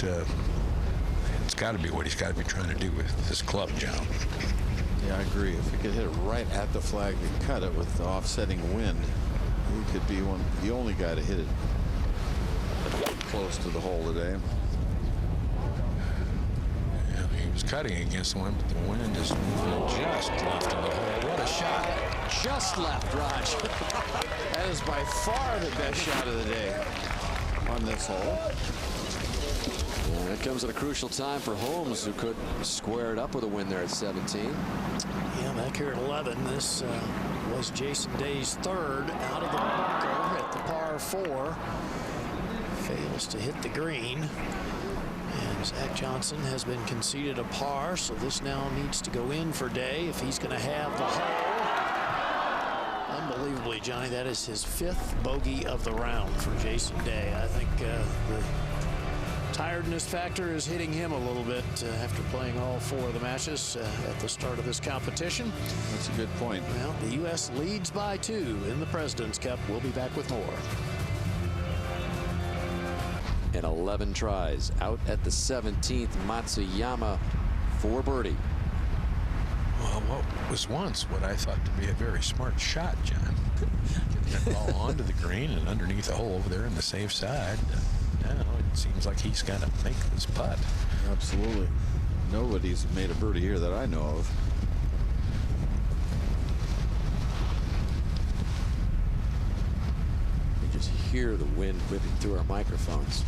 it's got to be what he's got to be trying to do with this club, John. Yeah, I agree. If he could hit it right at the flag and cut it with the offsetting wind, he could be the only guy to hit it close to the hole today. Yeah, he was cutting against the wind, but the wind is moving just left of the hole. What a shot. Just left, Raj. That is by far the best shot of the day on this hole. And it comes at a crucial time for Holmes, who could square it up with a win there at 17. Yeah, back here at 11. This was Jason Day's third out of the bunker at the par 4. Fails to hit the green. And Zach Johnson has been conceded a par, so this now needs to go in for Day if he's going to have the hole. Unbelievably, Johnny, that is his 5th bogey of the round for Jason Day. I think the tiredness factor is hitting him a little bit after playing all 4 of the matches at the start of this competition. That's a good point. Well, the U.S. leads by 2 in the President's Cup. We'll be back with more. And 11 tries out at the 17th. Matsuyama for birdie. Well, what was once what I thought to be a very smart shot, John. Getting that ball onto the green and underneath the hole over there on the safe side. Now it seems like he's got to make this putt. Absolutely. Nobody's made a birdie here that I know of. You just hear the wind whipping through our microphones.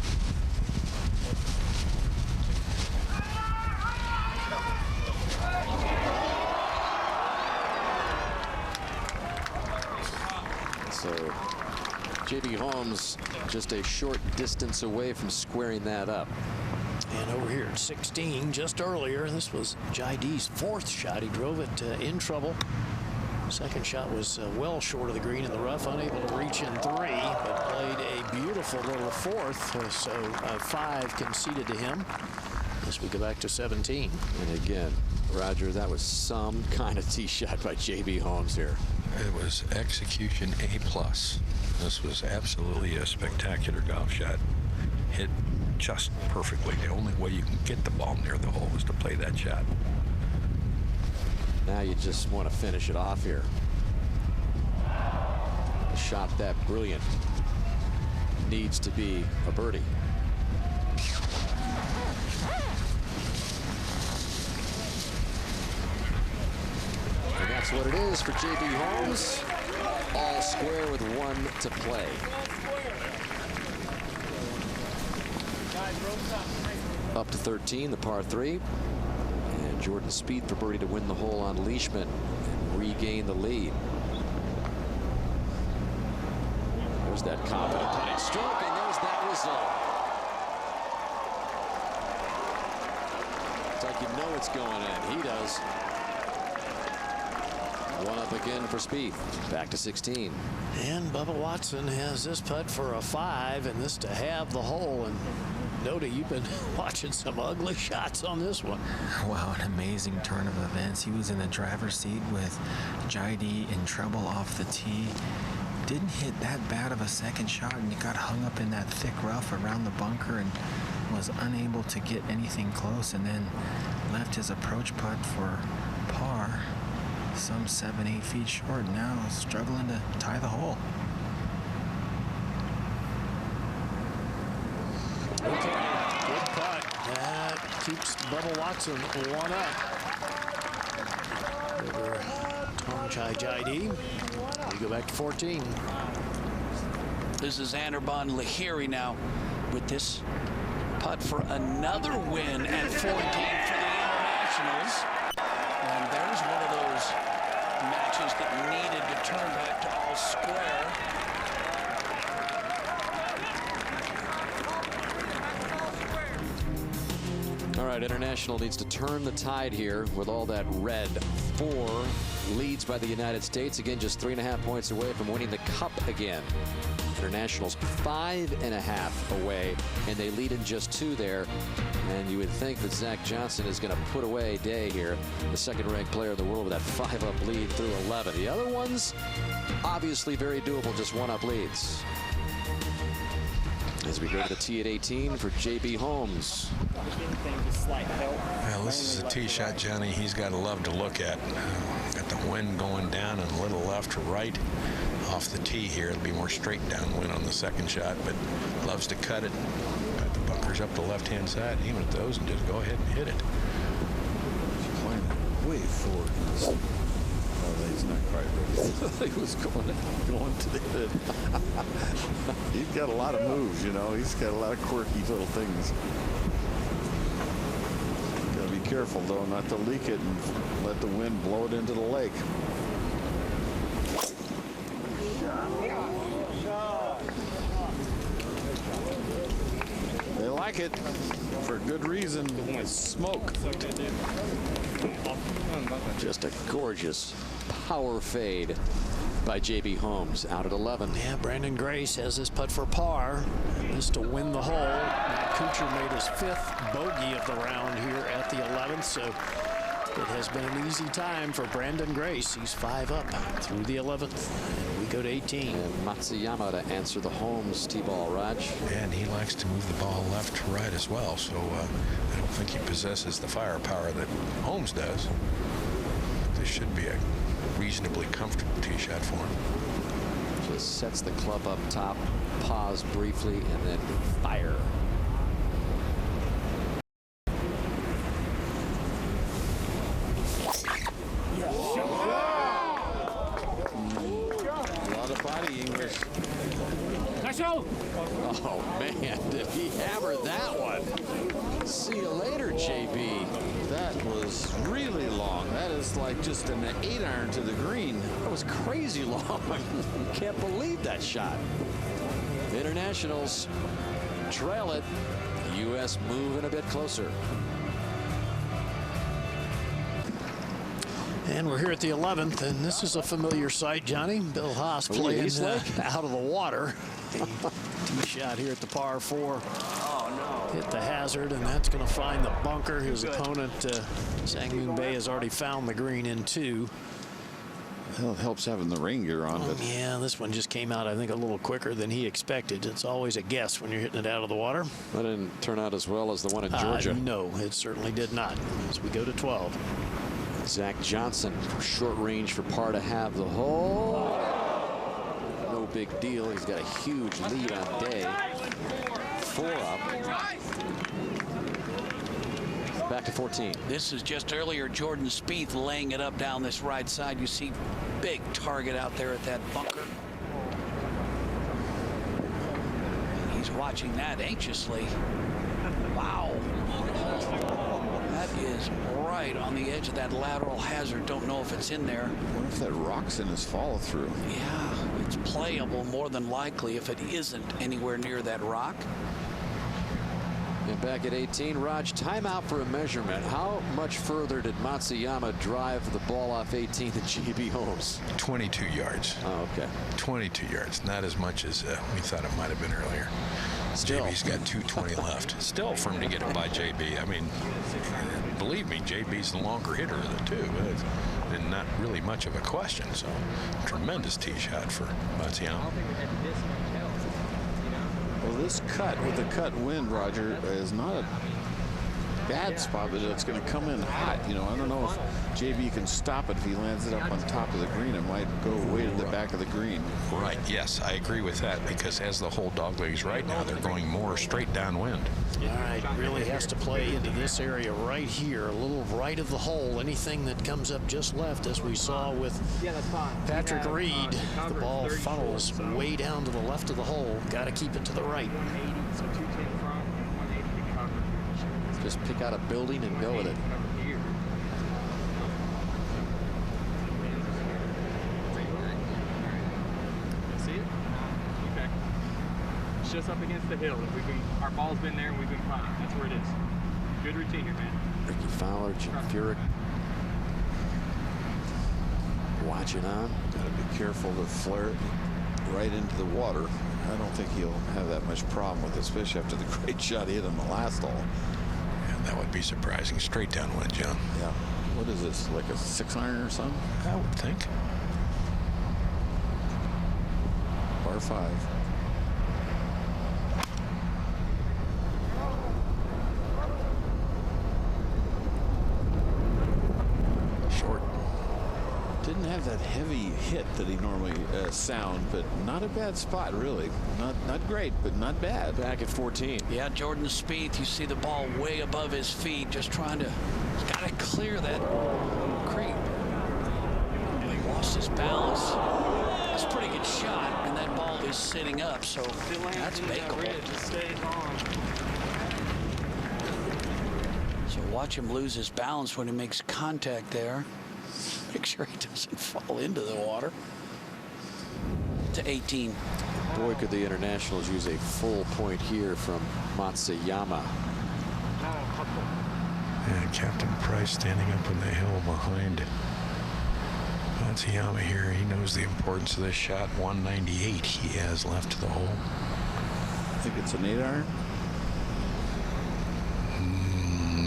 So J.B. Holmes just a short distance away from squaring that up. And over here at 16, just earlier, this was Jaide's 4th shot. He drove it in trouble. Second shot was well short of the green in the rough, unable to reach in 3, but played a beautiful little 4th. So 5 conceded to him as we go back to 17. And again, Roger, that was some kind of tee shot by J.B. Holmes here. It was execution A+. This was absolutely a spectacular golf shot. Hit just perfectly. The only way you can get the ball near the hole is to play that shot. Now you just want to finish it off here. A shot that brilliant needs to be a birdie. And that's what it is for J.B. Holmes. All square with 1 to play. Up to 13, the par 3. And Jordan Spieth for birdie to win the hole on Leishman and regain the lead. There's that confident putting stroke, and there's that result. It's like you know it's going in. He does. 1 up again for Spieth. Back to 16. And Bubba Watson has this putt for a 5, and this to have the hole. And Noda, you've been watching some ugly shots on this one. Wow, an amazing turn of events. He was in the driver's seat with Jaide in trouble off the tee. Didn't hit that bad of a second shot, and he got hung up in that thick rough around the bunker and was unable to get anything close, and then left his approach putt for par. Some 7-8 feet short, now struggling to tie the hole. Okay, good putt. That keeps Bubba Watson 1 up over Thongchai Jaide. We go back to 14. This is Anirban Lahiri now with this putt for another win at 14 for the Internationals. And there's one of those matches that needed to turn back to all square. All right, International needs to turn the tide here with all that red. 4 leads by the United States. Again, just 3.5 points away from winning the Cup again. International's 5.5 away, and they lead in just 2 there. And you would think that Zach Johnson is going to put away Day here, the second-ranked player in the world with that 5-up lead through 11. The other ones, obviously very doable, just 1-up leads. As we go to the tee at 18 for J.B. Holmes. Well, this is a tee shot, Johnny. He's got to love to look at. Got the wind going down and a little left to right off the tee here. It'll be more straight downwind on the second shot, but loves to cut it. Got the bunkers up the left-hand side. Aim at those and just go ahead and hit it. Playing way forward. Oh, he's not quite ready. He was going to the head. He's got a lot of moves, you know. He's got a lot of quirky little things. Got to be careful, though, not to leak it and let the wind blow it into the lake. They like it for good reason. Smoke. Just a gorgeous power fade by J.B. Holmes out at 11. Yeah, Brandon Grace has this putt for par. This to win the hole. Matt Kuchar made his 5th bogey of the round here at the 11th, so it has been an easy time for Brandon Grace. He's 5 up through the 11th. And we go to 18. And Matsuyama to answer the Holmes tee ball, Raj. And he likes to move the ball left to right as well, so I don't think he possesses the firepower that Holmes does. This should be a reasonably comfortable tee shot for him. Just sets the club up top, pause briefly, and then fire. A lot of body English. Oh, man, did he hammer that one? See you later, JB. That was really long. That is like just an 8-iron to the green. That was crazy long. Can't believe that shot. Internationals trail it. The U.S. moving a bit closer. And we're here at the 11th, and this is a familiar sight, Johnny. Bill Haas playing out of the water. Tee shot here at the par 4. Hit the hazard, and that's going to find the bunker. His opponent, Sang-Moon Bae, has already found the green in 2. Well, it helps having the rain gear on. But Yeah, this one just came out, I think, a little quicker than he expected. It's always a guess when you're hitting it out of the water. That didn't turn out as well as the one in Georgia. No, it certainly did not. As we go to 12. Zach Johnson, short range for par to have the hole. No big deal. He's got a huge lead on day. 4 up. Back to 14. This is just earlier Jordan Spieth laying it up down this right side. You see big target out there at that bunker. And he's watching that anxiously. Wow. That is right on the edge of that lateral hazard. Don't know if it's in there. what if that rock's in his follow through? Yeah, it's playable more than likely if it isn't anywhere near that rock. And back at 18, Raj, timeout for a measurement. How much further did Matsuyama drive the ball off 18 than J.B. Holmes? 22 yards. Oh, okay. 22 yards. Not as much as we thought it might have been earlier. Still. JB's got 220 left. Still for him to get it by JB. I mean, believe me, JB's the longer hitter of the two. And not really much of a question. So, tremendous tee shot for Matsuyama. Well, this cut with the cut wind, Roger, is not a bad spot, but it's going to come in hot. You know, I don't know if JB can stop it if he lands it up on top of the green. It might go way to the back of the green. Right, yes, I agree with that, because as the whole dog legs right now, they're going more straight downwind. All right, really has to play into this area right here, a little right of the hole. Anything that comes up just left, as we saw with Patrick Reed, the ball funnels way down to the left of the hole. Got to keep it to the right. Just pick out a building and go with it. See it? Okay. It's just up against the hill. Our ball's been there and we've been fine. That's where it is. Good routine here, man. Ricky Fowler, Jim Furyk watching on. Got to be careful to flare it right into the water. I don't think he'll have that much problem with it, especially after the great shot he hit on the last hole. And that would be surprising. Straight downwind, John. Yeah. What is this, like a 6-iron or something? I would think. Par 5. have that heavy hit that he normally sound, but not a bad spot, really. Not great, but not bad. Back at 14. Yeah, Jordan Spieth, you see the ball way above his feet, just trying to, he's got to clear that creek. He lost his balance. That's a pretty good shot, and that ball is sitting up, so that's makeable. So watch him lose his balance when he makes contact there. Make sure he doesn't fall into the water. To 18. Boy, could the internationals use a full point here from Matsuyama. And Captain Price standing up on the hill behind Matsuyama here. He knows the importance of this shot. 198 he has left to the hole. I think it's an 8-iron.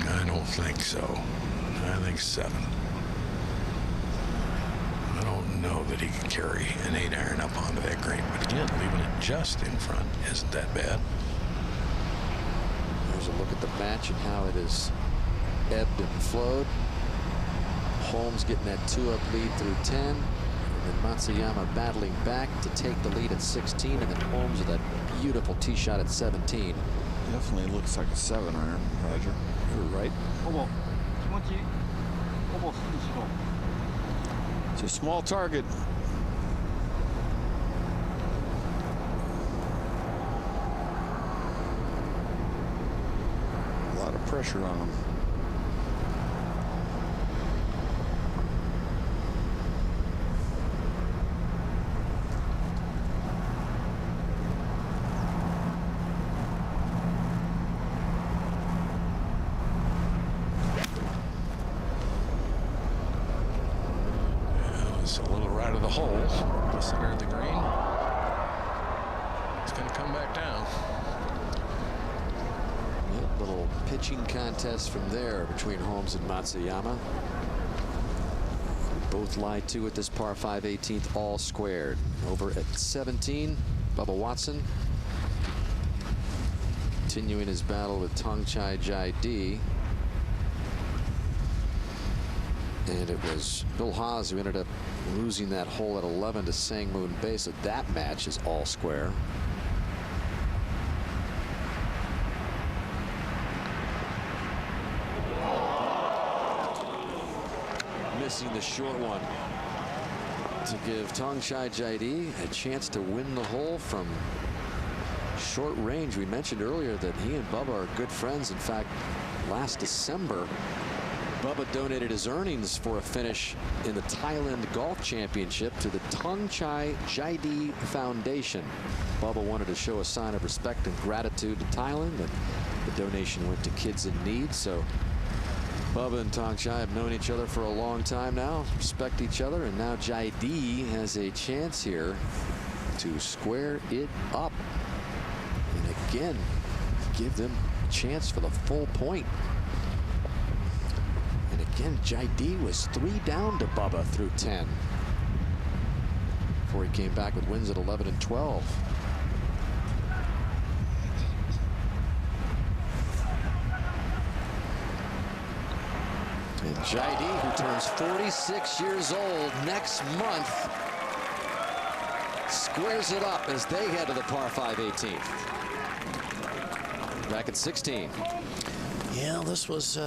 I don't think so. I think 7. I don't know that he can carry an 8-iron up onto that green, but again, leaving it just in front isn't that bad. There's a look at the match and how it has ebbed and flowed. Holmes getting that 2-up lead through 10, and then Matsuyama battling back to take the lead at 16, and then Holmes with that beautiful tee shot at 17. Definitely looks like a 7-iron, Roger. You're right. It's a small target. A lot of pressure on him. It's a little right of the hole, the center of the green. It's going to come back down. Little pitching contest from there between Holmes and Matsuyama. Both lie 2 at this par 5 18th, all squared. Over at 17, Bubba Watson continuing his battle with Thongchai Jaidee. And it was Bill Haas who ended up losing that hole at 11 to Sang Moon Bae, so that match is all square. Missing the short one to give Thongchai Jaidee a chance to win the hole from short range. We mentioned earlier that he and Bubba are good friends. In fact, last December, Bubba donated his earnings for a finish in the Thailand Golf Championship to the Thongchai Jaidee Foundation. Bubba wanted to show a sign of respect and gratitude to Thailand, and the donation went to kids in need. So Bubba and Thongchai have known each other for a long time now, respect each other, and now Jaidee has a chance here to square it up and again give them a chance for the full point. And again, Jaidee was 3 down to Bubba through 10 before he came back with wins at 11 and 12. And Jaidee, who turns 46 years old next month, squares it up as they head to the par 5 18th. Back at 16. Yeah, this was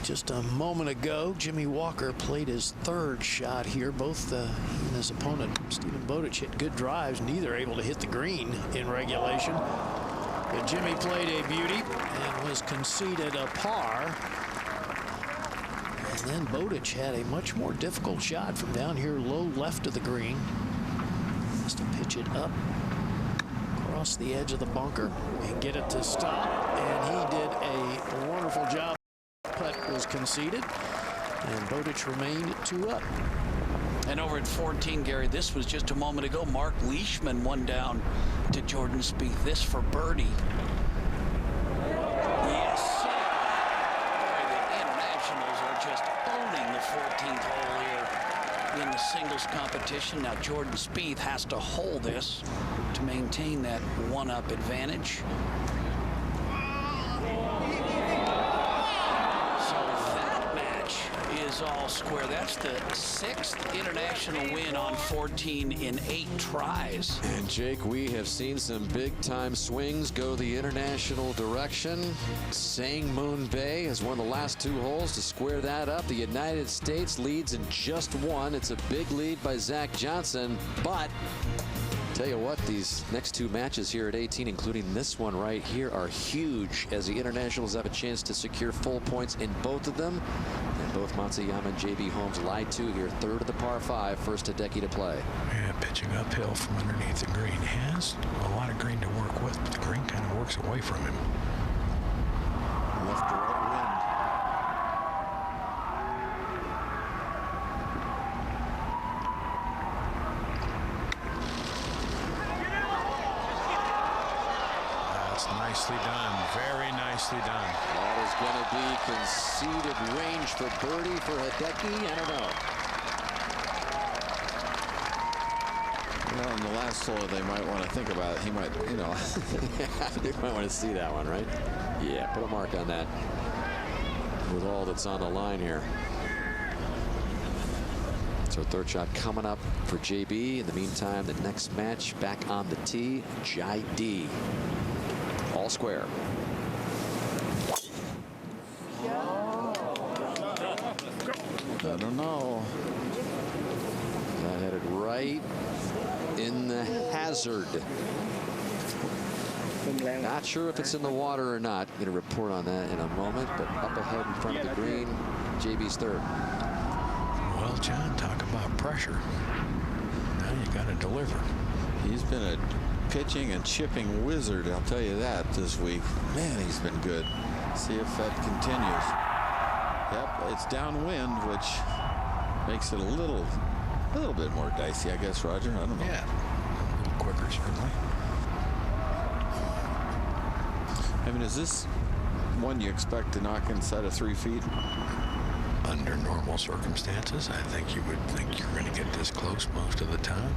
just a moment ago. Jimmy Walker played his 3rd shot here. Both he and his opponent, Stephen Bowditch, hit good drives, neither able to hit the green in regulation. But Jimmy played a beauty and was conceded a par. And then Bowditch had a much more difficult shot from down here low left of the green. Has to pitch it up across the edge of the bunker and get it to stop. And he did a wonderful job. Putt was conceded, and Bowditch remained 2 up. And over at 14, Gary, this was just a moment ago. Mark Leishman won down to Jordan Spieth. This for birdie. Yes, sir. Boy, the internationals are just owning the 14th hole here in the singles competition. Now Jordan Spieth has to hold this to maintain that 1-up advantage. So that match is all square. That's the 6th international win on 14 in 8 tries. And Jake, we have seen some big-time swings go the international direction. Sang Moon Bay has won the last 2 holes to square that up. The United States leads in just 1. It's a big lead by Zach Johnson, but tell you what, these next 2 matches here at 18, including this one right here, are huge as the internationals have a chance to secure full points in both of them. And both Matsuyama and J.B. Holmes lie 2 here, 3rd of the par 5, first a decade to play. Yeah, pitching uphill from underneath the green. He has a lot of green to work with, but the green kind of works away from him. Left to right wind. Nicely done. Very nicely done. That is going to be conceded range for birdie for Hideki. I don't know. Well, in the last hole, they might want to think about it. He might, you know. You might want to see that one, right? Yeah, put a mark on that with all that's on the line here. So 3rd shot coming up for JB. In the meantime, the next match back on the tee, Jai D. All square. I don't know. That headed right in the hazard. Not sure if it's in the water or not. Going to report on that in a moment, but up ahead in front of the green, JB's 3rd. Well, John, talk about pressure. Now you got to deliver. He's been a pitching and chipping wizard, I'll tell you that, this week. Man, he's been good. See if that continues. Yep, it's downwind, which makes it a little bit more dicey, I guess, Roger. I don't know. Yeah, a little quicker, certainly. I mean, is this one you expect to knock inside of 3 feet? Under normal circumstances, I think you would think you're going to get this close most of the time.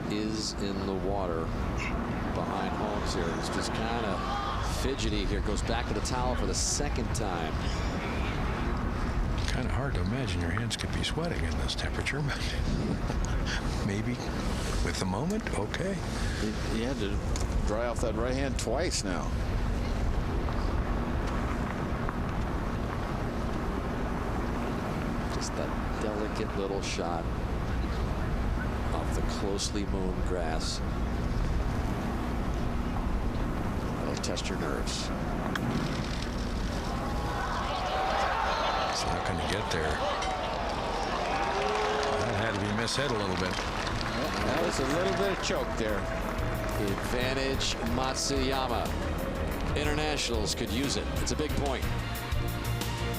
Is in the water behind Holmes here. He's just kind of fidgety here. Goes back to the towel for the 2nd time. Kind of hard to imagine your hands could be sweating in this temperature, but maybe with the moment, okay. He had to dry off that right hand twice now. Just that delicate little shot off the closely mown grass. That'll test your nerves. It's not going to get there. That had to be mishit a little bit. That was a little bit of choke there. Advantage Matsuyama. Internationals could use it. It's a big point.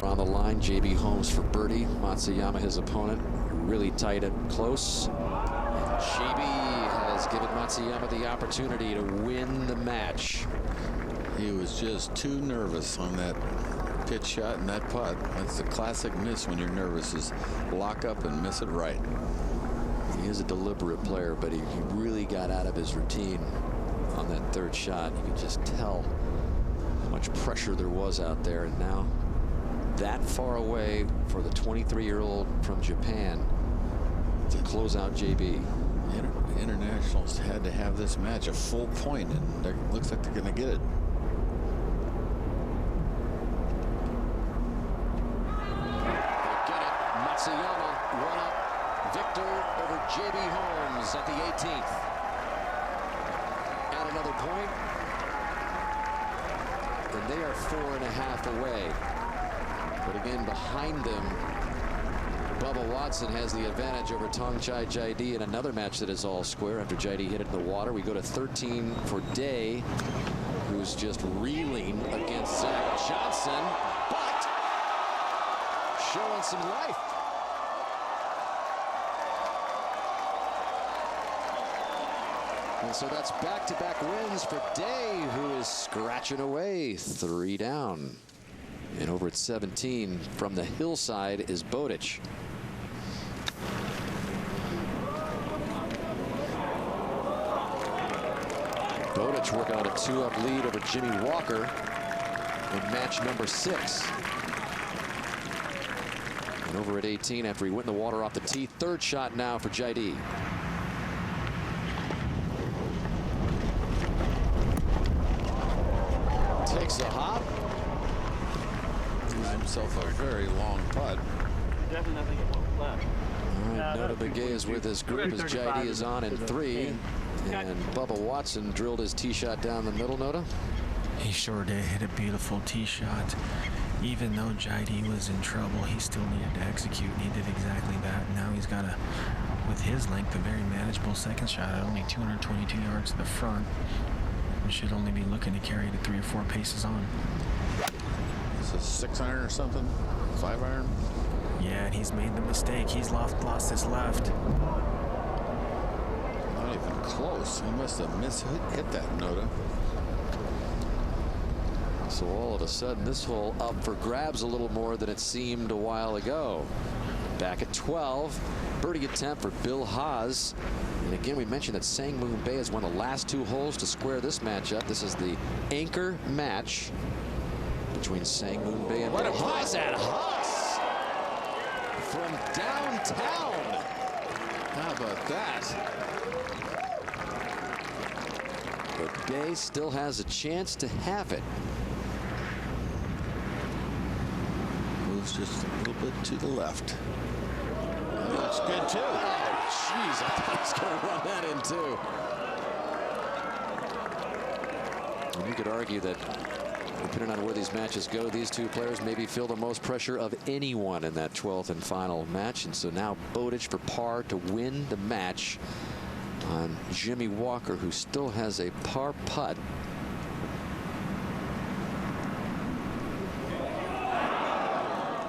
On the line, J.B. Holmes for birdie. Matsuyama, his opponent, really tight and close. JB has given Matsuyama the opportunity to win the match. He was just too nervous on that pitch shot and that putt. That's the classic miss when you're nervous, is lock up and miss it right. He is a deliberate player, but he really got out of his routine on that 3rd shot. You could just tell how much pressure there was out there, and now that far away for the 23-year-old from Japan to close out JB. Internationals had to have this match a full point, and it looks like they're going to get it. They get it. Matsuyama one up. Victor over J.B. Holmes at the 18th. At another point, and they are 4.5 away. But again, behind them, Bubba Watson has the advantage over Thongchai Jaidi in another match that is all square after Jaidi hit it in the water. We go to 13 for Day, who's just reeling against Zach Johnson, but showing some life. And so that's back-to-back wins for Day, who is scratching away 3 down. And over at 17 from the hillside is Bowditch. Bowditch working on a 2-up lead over Jimmy Walker in match number 6. And over at 18 after he went in the water off the tee. Third shot now for JD. Takes a hop. Gives himself a very long putt. Definitely nothing left. All right, Nota Begay is with his group as JD is on in 3. And Bubba Watson drilled his tee shot down the middle, Nota. He sure did hit a beautiful tee shot. Even though JD was in trouble, he still needed to execute, and he did exactly that. Now he's got with his length, a very manageable second shot at only 222 yards to the front. And should only be looking to carry it 3 or 4 paces on. Is this a 6-iron or something? 5-iron? Yeah, and he's made the mistake. He's lost his left. Not even close. He must have hit that Nota. So all of a sudden, this hole up for grabs a little more than it seemed a while ago. Back at 12, birdie attempt for Bill Haas. And again, we mentioned that Sang Moon Bay has won the last 2 holes to square this matchup. This is the anchor match between Sang Moon Bay and Bill Haas at Haas from downtown. How about that? But Bay still has a chance to have it. Moves just a little bit to the left. That's good too. Oh, jeez, I thought he was going to run that in too. And you could argue that, depending on where these matches go, these 2 players maybe feel the most pressure of anyone in that 12th and final match. And so now Bowditch for par to win the match on Jimmy Walker, who still has a par putt.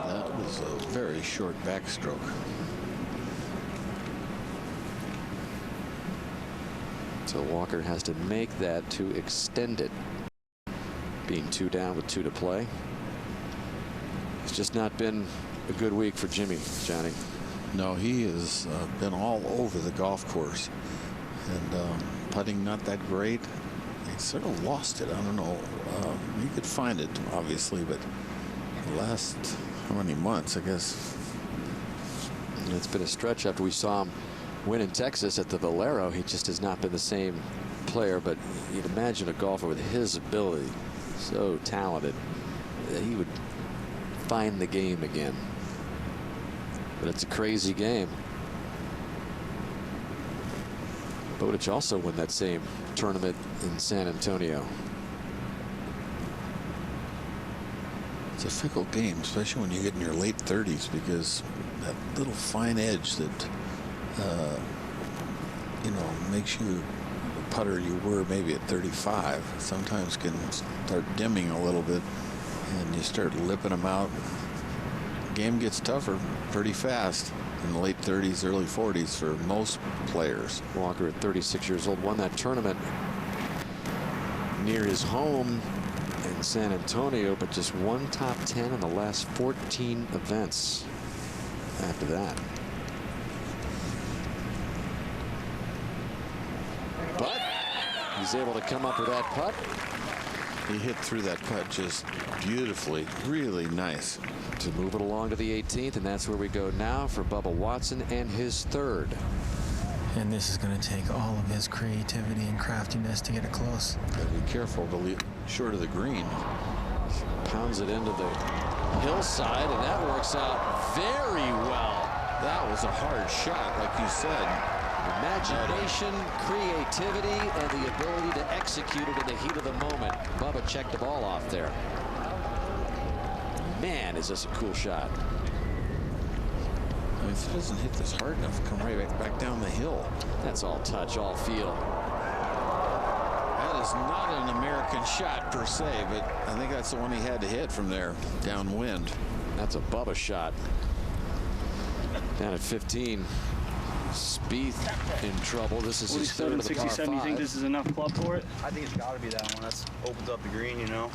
That was a very short backstroke. So Walker has to make that to extend it. Being 2 down with 2 to play. It's just not been a good week for Jimmy, Johnny. No, he has been all over the golf course. And putting not that great. He sort of lost it. I don't know. He could find it, obviously, but the last how many months, I guess. It's been a stretch after we saw him win in Texas at the Valero. He just has not been the same player, but you'd imagine a golfer with his ability, so talented, that he would find the game again. But it's a crazy game. Bowditch also won that same tournament in San Antonio. It's a fickle game, especially when you get in your late 30s, because that little fine edge that you know, makes you the putter you were maybe at 35 sometimes can start dimming a little bit, and you start lipping them out. The game gets tougher pretty fast in the late 30s, early 40s for most players. Walker at 36 years old won that tournament near his home in San Antonio, but just 1 top 10 in the last 14 events after that. But he's able to come up with that putt. He hit through that putt just beautifully. Really nice. To move it along to the 18th, and that's where we go now for Bubba Watson and his 3rd. And this is going to take all of his creativity and craftiness to get it close. Gotta be careful to leave short of the green. Pounds it into the hillside, and that works out very well. That was a hard shot, like you said. Imagination, creativity, and the ability to execute it in the heat of the moment. Bubba checked the ball off there. Man, is this a cool shot. I mean, if he doesn't hit this hard enough, come right back down the hill. That's all touch, all feel. That is not an American shot per se, but I think that's the one he had to hit from there, downwind. That's a Bubba shot. Down at 15. Spieth in trouble. This is his 3rd of the par 5. You think this is enough club for it? I think it's got to be that one. That's opens up the green, you know.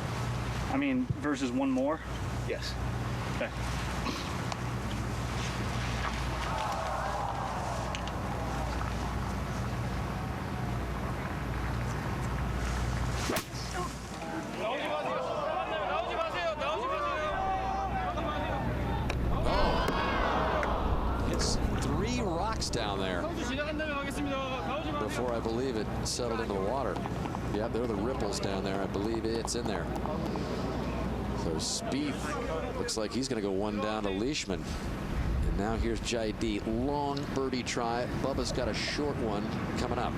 I mean, versus one more? Yes. Okay. Hits 3 rocks down there before I believe it settled into the water. Yeah, there are the ripples down there. I believe it's in there. So Spieth looks like he's going to go one down to Leishman. And now here's J.D. Long birdie try. Bubba's got a short one coming up.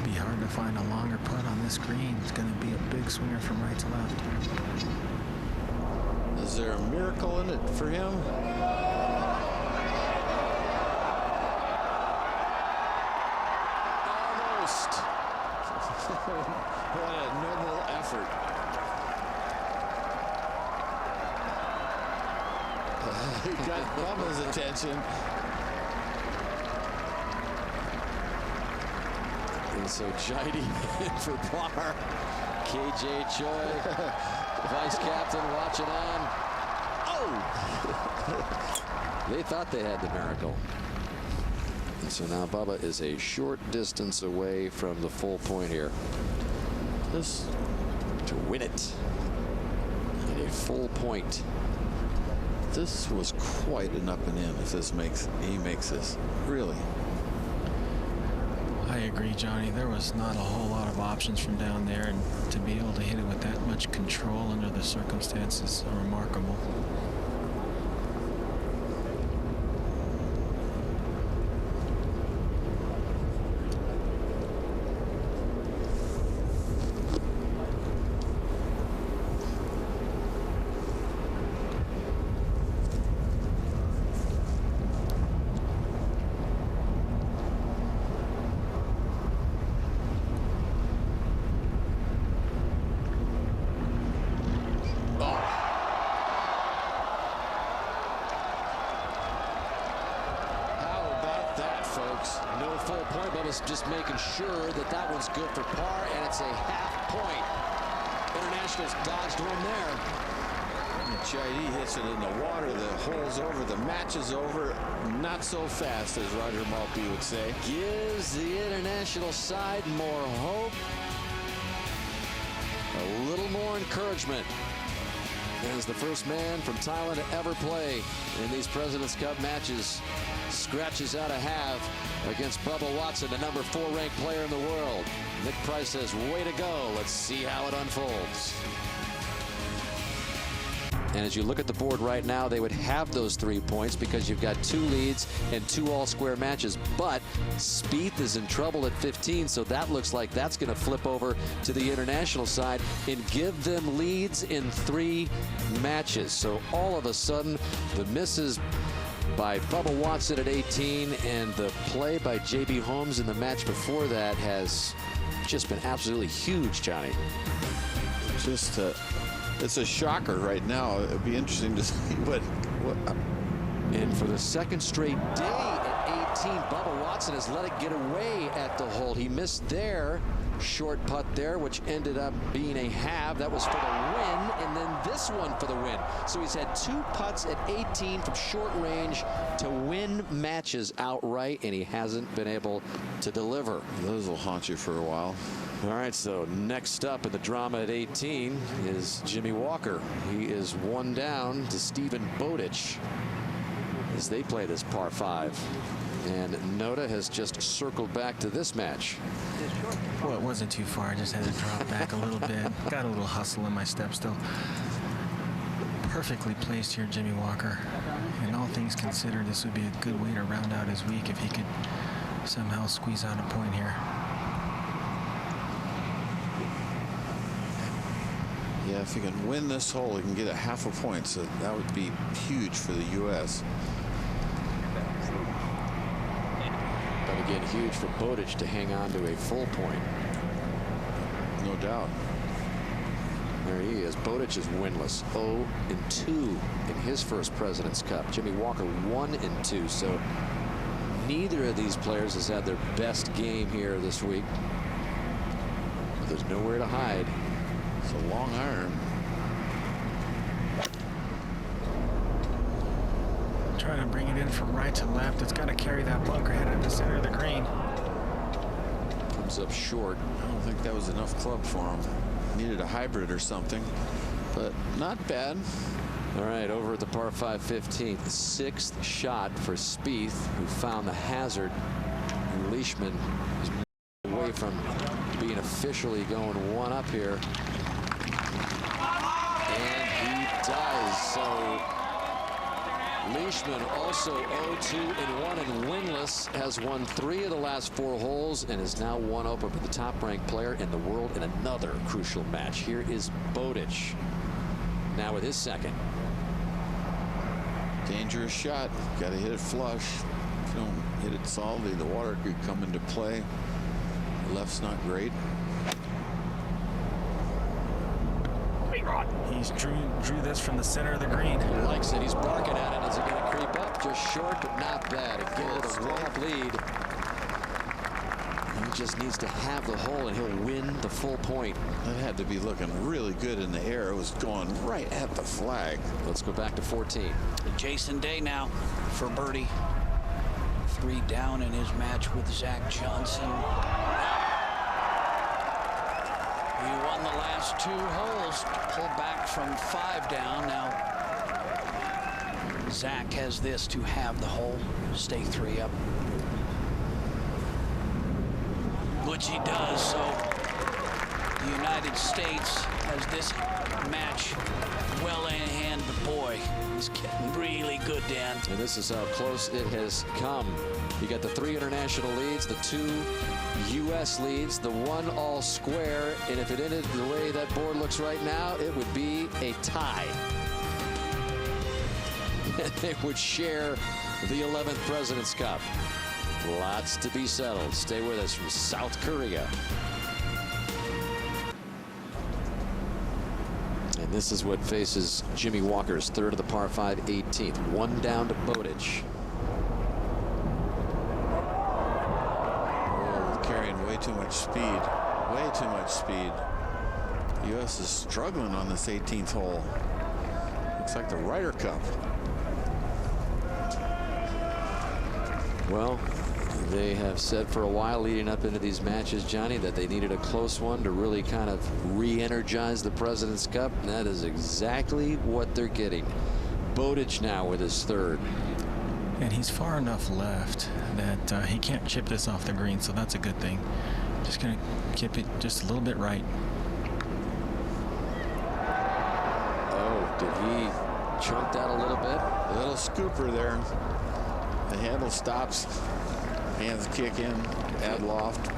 Be hard to find a longer putt on this green. It's going to be a big swinger from right to left. Is there a miracle in it for him? Almost. What a noble effort. He got Bubba's attention. And so J.D. in for par. K.J. Choi, vice captain, watching on. Oh! They thought they had the miracle. And so now Bubba is a short distance away from the full point here. This To win it. And a full point. This was quite an up and in if he makes this. Really. I agree, Johnny. There was not a whole lot of options from down there, and to be able to hit it with that much control under the circumstances are remarkable. No full point. Bubba's just making sure that that one's good for par, and it's a half point. Internationals dodged one there. J.D. hits it in the water. The hole's over. The match is over. Not so fast, as Roger Maltby would say. Gives the international side more hope. A little more encouragement. As the first man from Thailand to ever play in these President's Cup matches scratches out a half against Bubba Watson, the number 4 ranked player in the world. Nick Price says, way to go. Let's see how it unfolds. And as you look at the board right now, they would have those 3 points because you've got 2 leads and 2 all-square matches. But Spieth is in trouble at 15, so that looks like that's going to flip over to the international side and give them leads in 3 matches. So all of a sudden, the misses by Bubba Watson at 18 and the play by J.B. Holmes in the match before that has just been absolutely huge, Johnny. Just it's a shocker right now. It'd be interesting to see what. And for the second straight day at 18, Bubba Watson has let it get away at the hole. He missed their short putt there, which ended up being a halve. That was for the win, and then this one for the win. So he's had 2 putts at 18 from short range to win matches outright, and he hasn't been able to deliver. Those will haunt you for a while. All right, so next up in the drama at 18 is Jimmy Walker. He is 1 down to Stephen Bowditch as they play this par 5. And Noda has just circled back to this match. Well, it wasn't too far. I just had to drop back a little bit. Got a little hustle in my step still. Perfectly placed here, Jimmy Walker. And all things considered, this would be a good way to round out his week if he could somehow squeeze out a point here. Yeah, if he can win this hole, he can get a half a point. So that would be huge for the U.S. But again, huge for Bowditch to hang on to a full point. No doubt. There he is. Bowditch is winless. 0-2 in his first President's Cup. Jimmy Walker 1-2. So neither of these players has had their best game here this week. But there's nowhere to hide. It's a long iron. to bring it in from right to left. It's got to carry that bunker head in the center of the green. Comes up short. I don't think that was enough club for him. Needed a hybrid or something, but not bad. All right, over at the par 5 15th, the 6th shot for Spieth, who found the hazard. And Leishman is away from being officially going one up here. And he does. So Leishman also 0-2-1 and winless, has won 3 of the last 4 holes and is now one over for the top-ranked player in the world in another crucial match. Here is Bowditch now with his second. Dangerous shot. Got to hit it flush. If you don't hit it solidly, the water could come into play. The left's not great. He's drew this from the center of the green. He likes it. He's barking at it. Is it going to creep up? Just short, but not bad. Again with a rough lead. He just needs to have the hole, and he'll win the full point. That had to be looking really good in the air. It was going right at the flag. Let's go back to 14. Jason Day now for birdie. 3 down in his match with Zach Johnson. He won the last 2 holes, pulled back from 5 down. Now Zach has this to have the hole, stay 3 up, which he does. So the United States has this match well in hand, but boy, he's getting really good, Dan. And this is how close it has come. You got the 3 international leads, the 2 U.S. leads, the 1 all square, and if it ended the way that board looks right now, it would be a tie. They would share the 11th President's Cup. Lots to be settled. Stay with us from South Korea. And this is what faces Jimmy Walker's 3rd of the par 5 18th. 1 down to Bowditch. Carrying way too much speed. Way too much speed. The U.S. is struggling on this 18th hole. Looks like the Ryder Cup. Well, they have said for a while leading up into these matches, Johnny, that they needed a close one to really kind of re-energize the President's Cup. And that is exactly what they're getting. Bowditch now with his 3rd. And he's far enough left that he can't chip this off the green, so that's a good thing. Just going to keep it just a little bit right. Oh, did he chunk that a little bit? A little scooper there. The handle stops. Hands kick in. Add loft.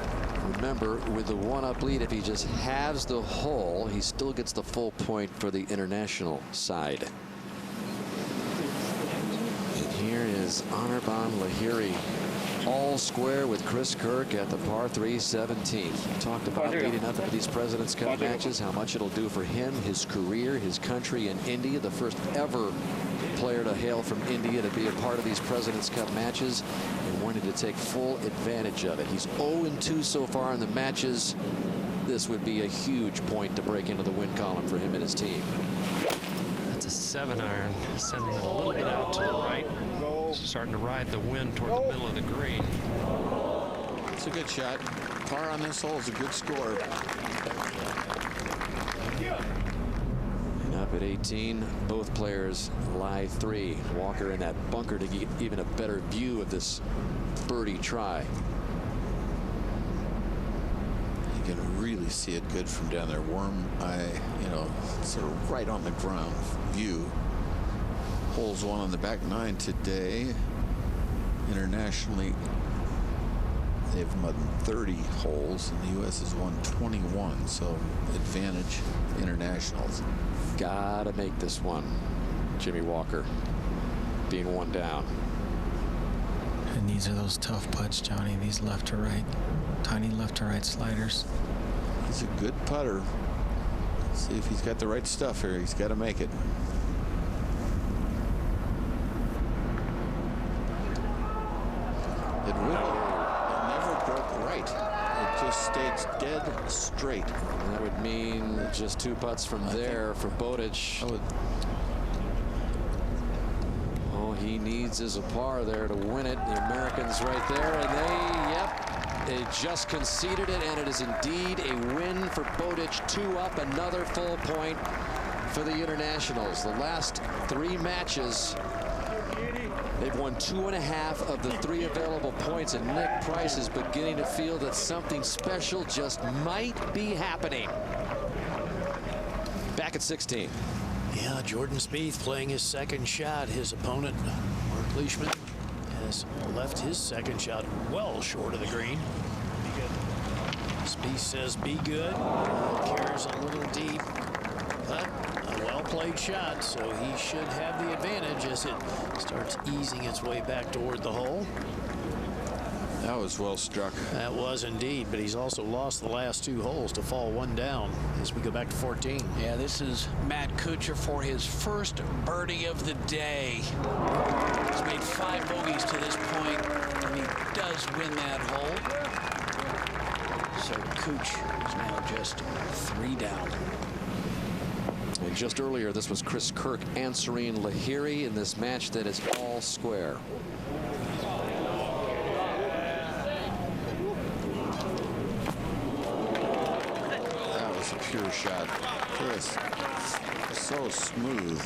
Remember, with the 1-up lead, if he just halves the hole, he still gets the full point for the international side. Here is Anirban Lahiri, all square with Chris Kirk at the par 3 17th. Talked about leading up into these President's Cup matches, how much it'll do for him, his career, his country in India, the first ever player to hail from India to be a part of these President's Cup matches, and wanted to take full advantage of it. He's 0-2 so far in the matches. This would be a huge point to break into the win column for him and his team. That's a 7-iron, sending it a little bit out to the right. Starting to ride the wind toward the middle of the green. It's a good shot. Par on this hole is a good score. And up at 18, both players lie 3. Walker in that bunker to get even a better view of this birdie try. You can really see it good from down there. Worm eye, you know, sort of right on the ground view. Holes 1 on the back 9 today. Internationally, they've won 30 holes, and the U.S. has won 21. So advantage internationals. Gotta make this one. Jimmy Walker being 1 down. And these are those tough putts, Johnny. These left to right, tiny left to right sliders. He's a good putter. Let's see if he's got the right stuff here. He's got to make it. It never broke right. It just stayed dead straight. That would mean just 2 putts from there for Bowditch. Oh, All he needs is a par there to win it. The Americans right there, and they just conceded it, and it is indeed a win for Bowditch. 2 up, another full point for the Internationals. The last 3 matches, they've won 2.5 of the 3 available points, and Nick Price is beginning to feel that something special just might be happening. Back at 16. Yeah, Jordan Spieth playing his second shot. His opponent, Mark Leishman, has left his second shot well short of the green. Spieth says be good. Carries a little deep, but a well-played shot, so he should have the advantage as it starts easing its way back toward the hole. That was well struck. That was indeed, but he's also lost the last 2 holes to fall 1 down as we go back to 14. Yeah, this is Matt Kuchar for his first birdie of the day. He's made 5 bogeys to this point, and he does win that hole. So Kuchar is now just 3 down. And just earlier, this was Chris Kirk answering Lahiri in this match that is all square. Pure shot. Chris, so smooth.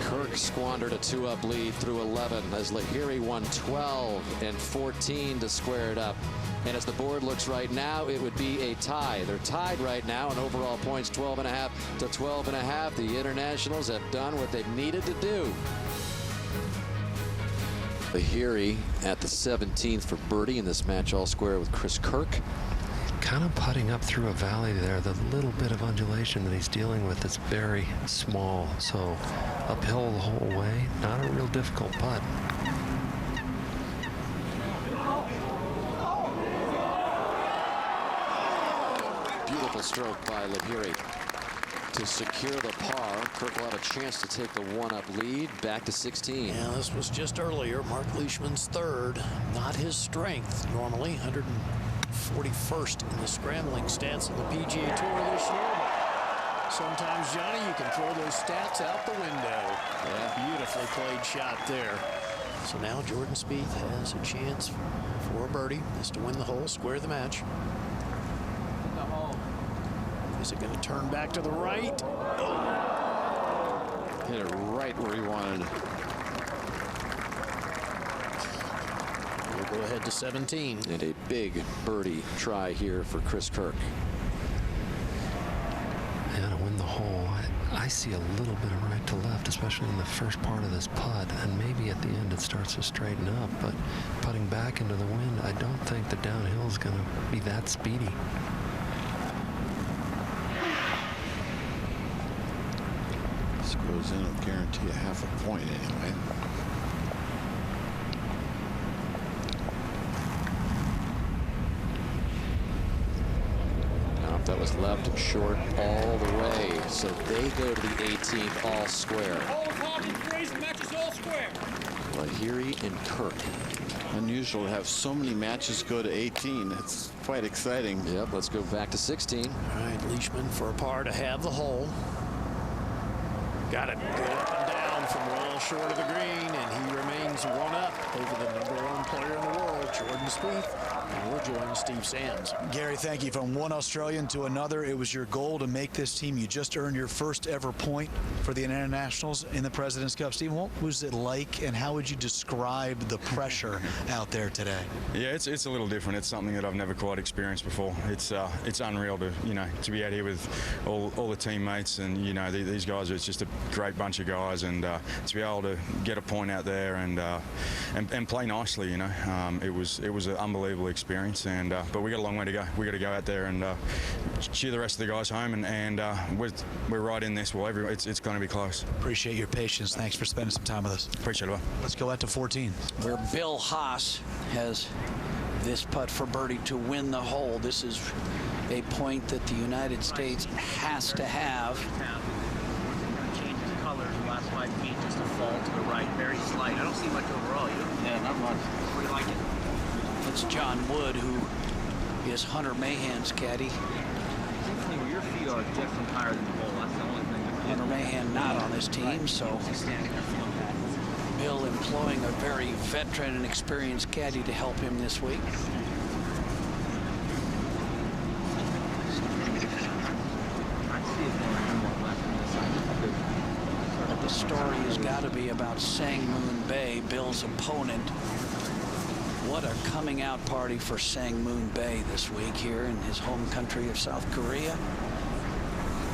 Kirk squandered a 2-up lead through 11 as Lahiri won 12 and 14 to square it up. And as the board looks right now, it would be a tie. They're tied right now in overall points, 12.5 to 12.5. The Internationals have done what they've needed to do. Lahiri at the 17th for birdie in this match all square with Chris Kirk. Kind of putting up through a valley there. The little bit of undulation that he's dealing with is very small. So uphill the whole way. Not a real difficult putt. Beautiful stroke by Lahiri to secure the par. Kirk will have a chance to take the 1-up lead. Back to 16. Yeah, this was just earlier. Mark Leishman's third. Not his strength normally. 141st in the scrambling stats on the PGA Tour this year. But sometimes, Johnny, you can throw those stats out the window. Yeah. Beautifully played shot there. So now Jordan Spieth has a chance for a birdie. Has to win the hole, square the match. Is it going to turn back to the right? Oh. Hit it right where he wanted. We'll go ahead to 17. And a big birdie try here for Chris Kirk. Yeah, to win the hole, I see a little bit of right to left, especially in the first part of this putt, and maybe at the end it starts to straighten up, but putting back into the wind, I don't think the downhill is going to be that speedy. This goes in, will guarantee a half a point anyway. That was left short all the way, so they go to the 18th all square. Lahiri and Kirk. Unusual to have so many matches go to 18. It's quite exciting. Yep, let's go back to 16. All right, Leishman for a par to have the hole. Got it. Go up and down from well short of the green, and he remains 1 up over the #1 player in the world, Jordan Spieth. And we'll join Steve Sands. Gary, thank you. From one Australian to another, it was your goal to make this team. You just earned your first ever point for the Internationals in the President's Cup. Steve, what was it like, and how would you describe the pressure out there today? Yeah, it's a little different. It's something that I've never quite experienced before. It's unreal to be out here with all the teammates, and these guys. It's just a great bunch of guys, and to be able to get a point out there and play nicely. It was an unbelievable experience, and but we got a long way to go. We got to go out there and cheer the rest of the guys home, and we're right in this. Well, it's going to be close. Appreciate your patience. Thanks for spending some time with us. Appreciate it. Let's go out to 14. Where Bill Haas has this putt for birdie to win the hole. This is a point that the United States has to have. Changes colors the last 5 feet just to fall to the right, very slight. I don't see much overall. Yeah, not much. Where do you like it? It's John Wood, who is Hunter Mahan's caddy. Your feet are definitely higher than the ball. That's the only thing. Hunter Mahan not on his team, so standing there feeling that. Bill employing a very veteran and experienced caddy to help him this week. But the story has got to be about Sang Moon Bae, Bill's opponent. What a coming out party for Sang Moon Bae this week here in his home country of South Korea.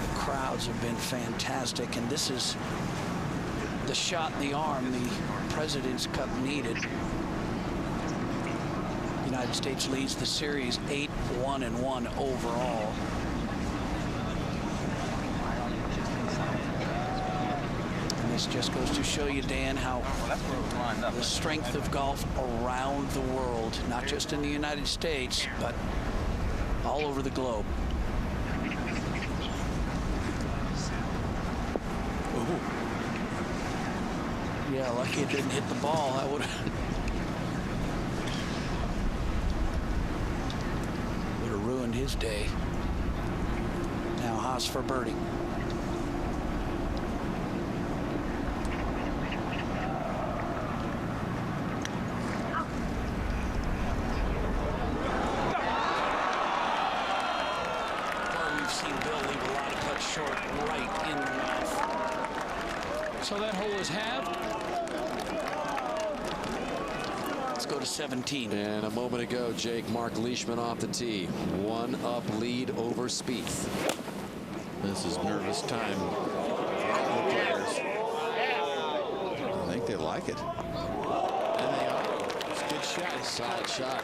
The crowds have been fantastic, and this is the shot in the arm the President's Cup needed. The United States leads the series 8-1-1 overall. And this just goes to show you, Dan, how the strength of golf around the world, not just in the United States, but all over the globe. Ooh. Yeah, lucky it didn't hit the ball. I would have ruined his day. Now Haas for birdie. We've seen Bill leave a lot of putts short right in the mouth. So that hole is halved. Let's go to 17. And a moment ago, Jake, Mark Leishman off the tee. 1-up lead over Spieth. This is nervous time for all the players. I think they like it. And they are. It's a good shot. Solid shot.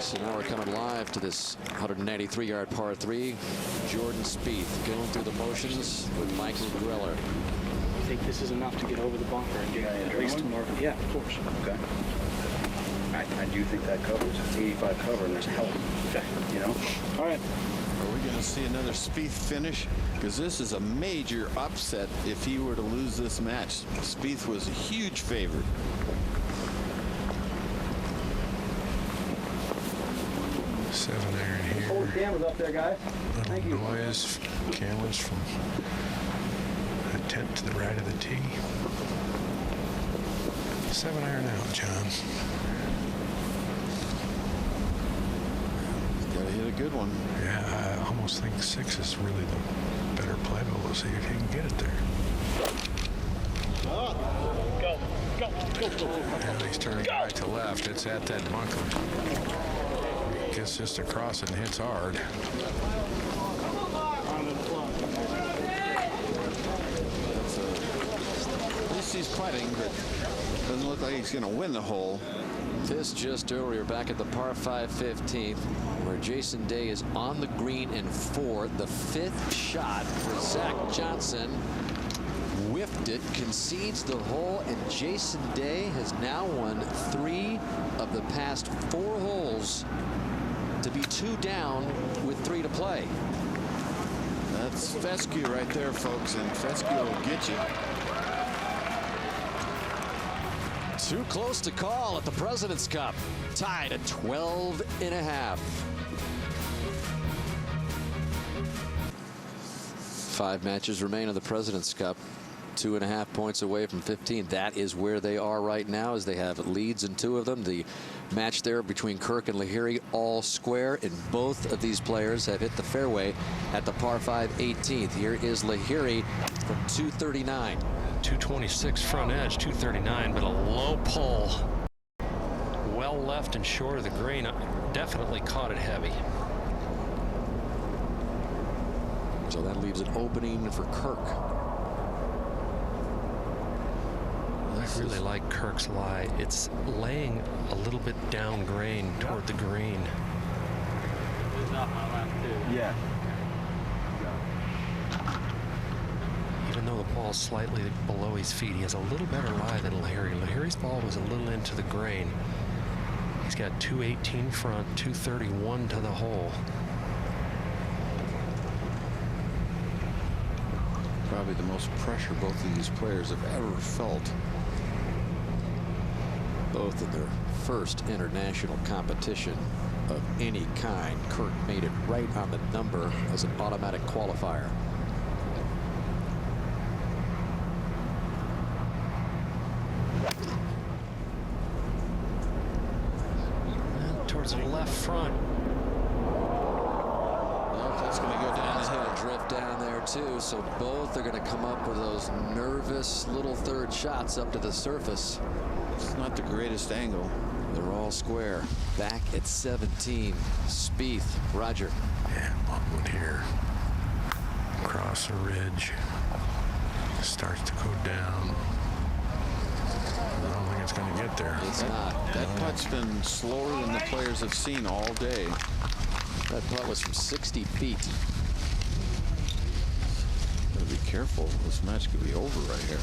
So now we're coming live to this 193-yard par 3. Jordan Spieth going through the motions with Michael Greller. I think this is enough to get over the bunker and get at least more. Yeah, of course. Okay. I do think that covers. It's 85 cover and there's help. Okay. You know? All right. Are we going to see another Spieth finish? Because this is a major upset if he were to lose this match. Spieth was a huge favorite. Seven iron here. Hold the cameras up there, guys. Thank you. Noise cameras from a tent to the right of the tee. 7 iron out, John. Got to hit a good one. Yeah, I almost think 6 is really the better play, but we'll see if he can get it there. Go. And he's turning right to left. It's at that bunker. Gets just across and hits hard. At least he's putting, but doesn't look like he's going to win the hole. This just earlier back at the par 5 15th, where Jason Day is on the green in 4. The 5th shot for Zach Johnson. Whiffed it, concedes the hole, and Jason Day has now won 3 of the past 4 holes to be 2 down with 3 to play. That's fescue right there, folks, and fescue will get you. Too close to call at the President's Cup. Tied at 12.5. 5 matches remain on the President's Cup. 2.5 points away from 15. That is where they are right now, as they have leads in 2 of them. The match there between Kirk and Lahiri all square, and both of these players have hit the fairway at the par 5 18th. Here is Lahiri from 239. 226 front edge, 239, but a low pull. Well left and short of the green. Definitely caught it heavy. So that leaves an opening for Kirk. I really like Kirk's lie. It's laying a little bit down grain toward the green. Yeah. Even though the ball's slightly below his feet, he has a little better lie than Lahiri. Lahiri's ball was a little into the grain. He's got 218 front, 231 to the hole. Probably the most pressure both of these players have ever felt. Both in their first international competition of any kind. Kirk made it right on the number as an automatic qualifier. left front. Well, that's going to go down It's the going hill. to drift down there too, so both are going to come up with those nervous little third shots up to the surface. It's not the greatest angle. They're all square. Back at 17. Spieth, Roger. Yeah, one here. Across the ridge. Starts to go down. I don't think it's going to get there. It's not. That putt's been slower than the players have seen all day. That putt was from 60 feet. Gotta be careful. This match could be over right here.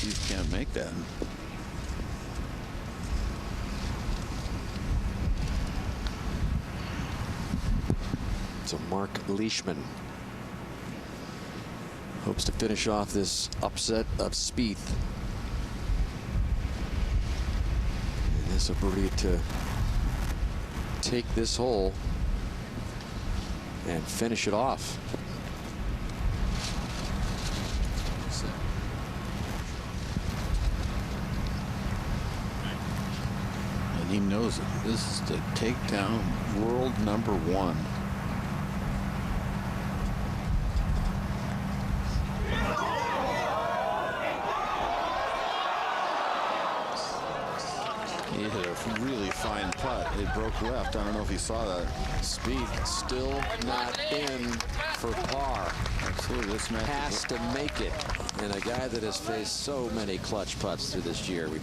You can't make that. So Mark Leishman hopes to finish off this upset of Spieth. And this ability to take this hole and finish it off. And he knows it. This is to take down world #1. He hit a really fine putt. It broke left. I don't know if you saw that. Spieth still not in for par. Absolutely, this match Has to make it. And a guy that has faced so many clutch putts through this year. We've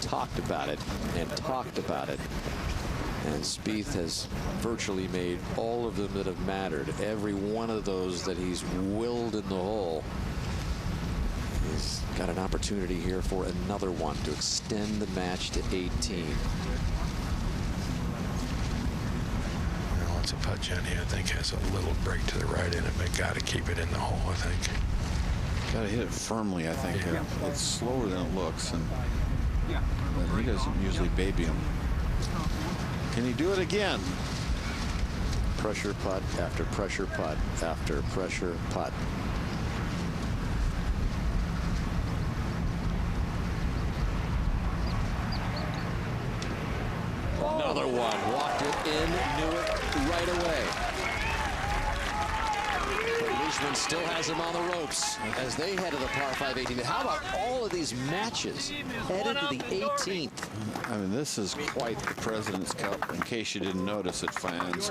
talked about it and talked about it. And Spieth has virtually made all of them that have mattered. Every one of those that he's willed in the hole. He's got an opportunity here for another one to extend the match to 18. Well, it's a putt, Jenny. I think has a little break to the right in it, but got to keep it in the hole, I think. got to hit it firmly, I think. Yeah. It's slower than it looks, and he doesn't usually baby him. Can he do it again? Pressure putt after pressure putt after pressure putt. Another one. Walked it in, knew it right away. But Leishman still has him on the ropes as they head to the par 5 18th. How about all of these matches headed to the 18th? I mean, this is quite the President's Cup, in case you didn't notice it, fans.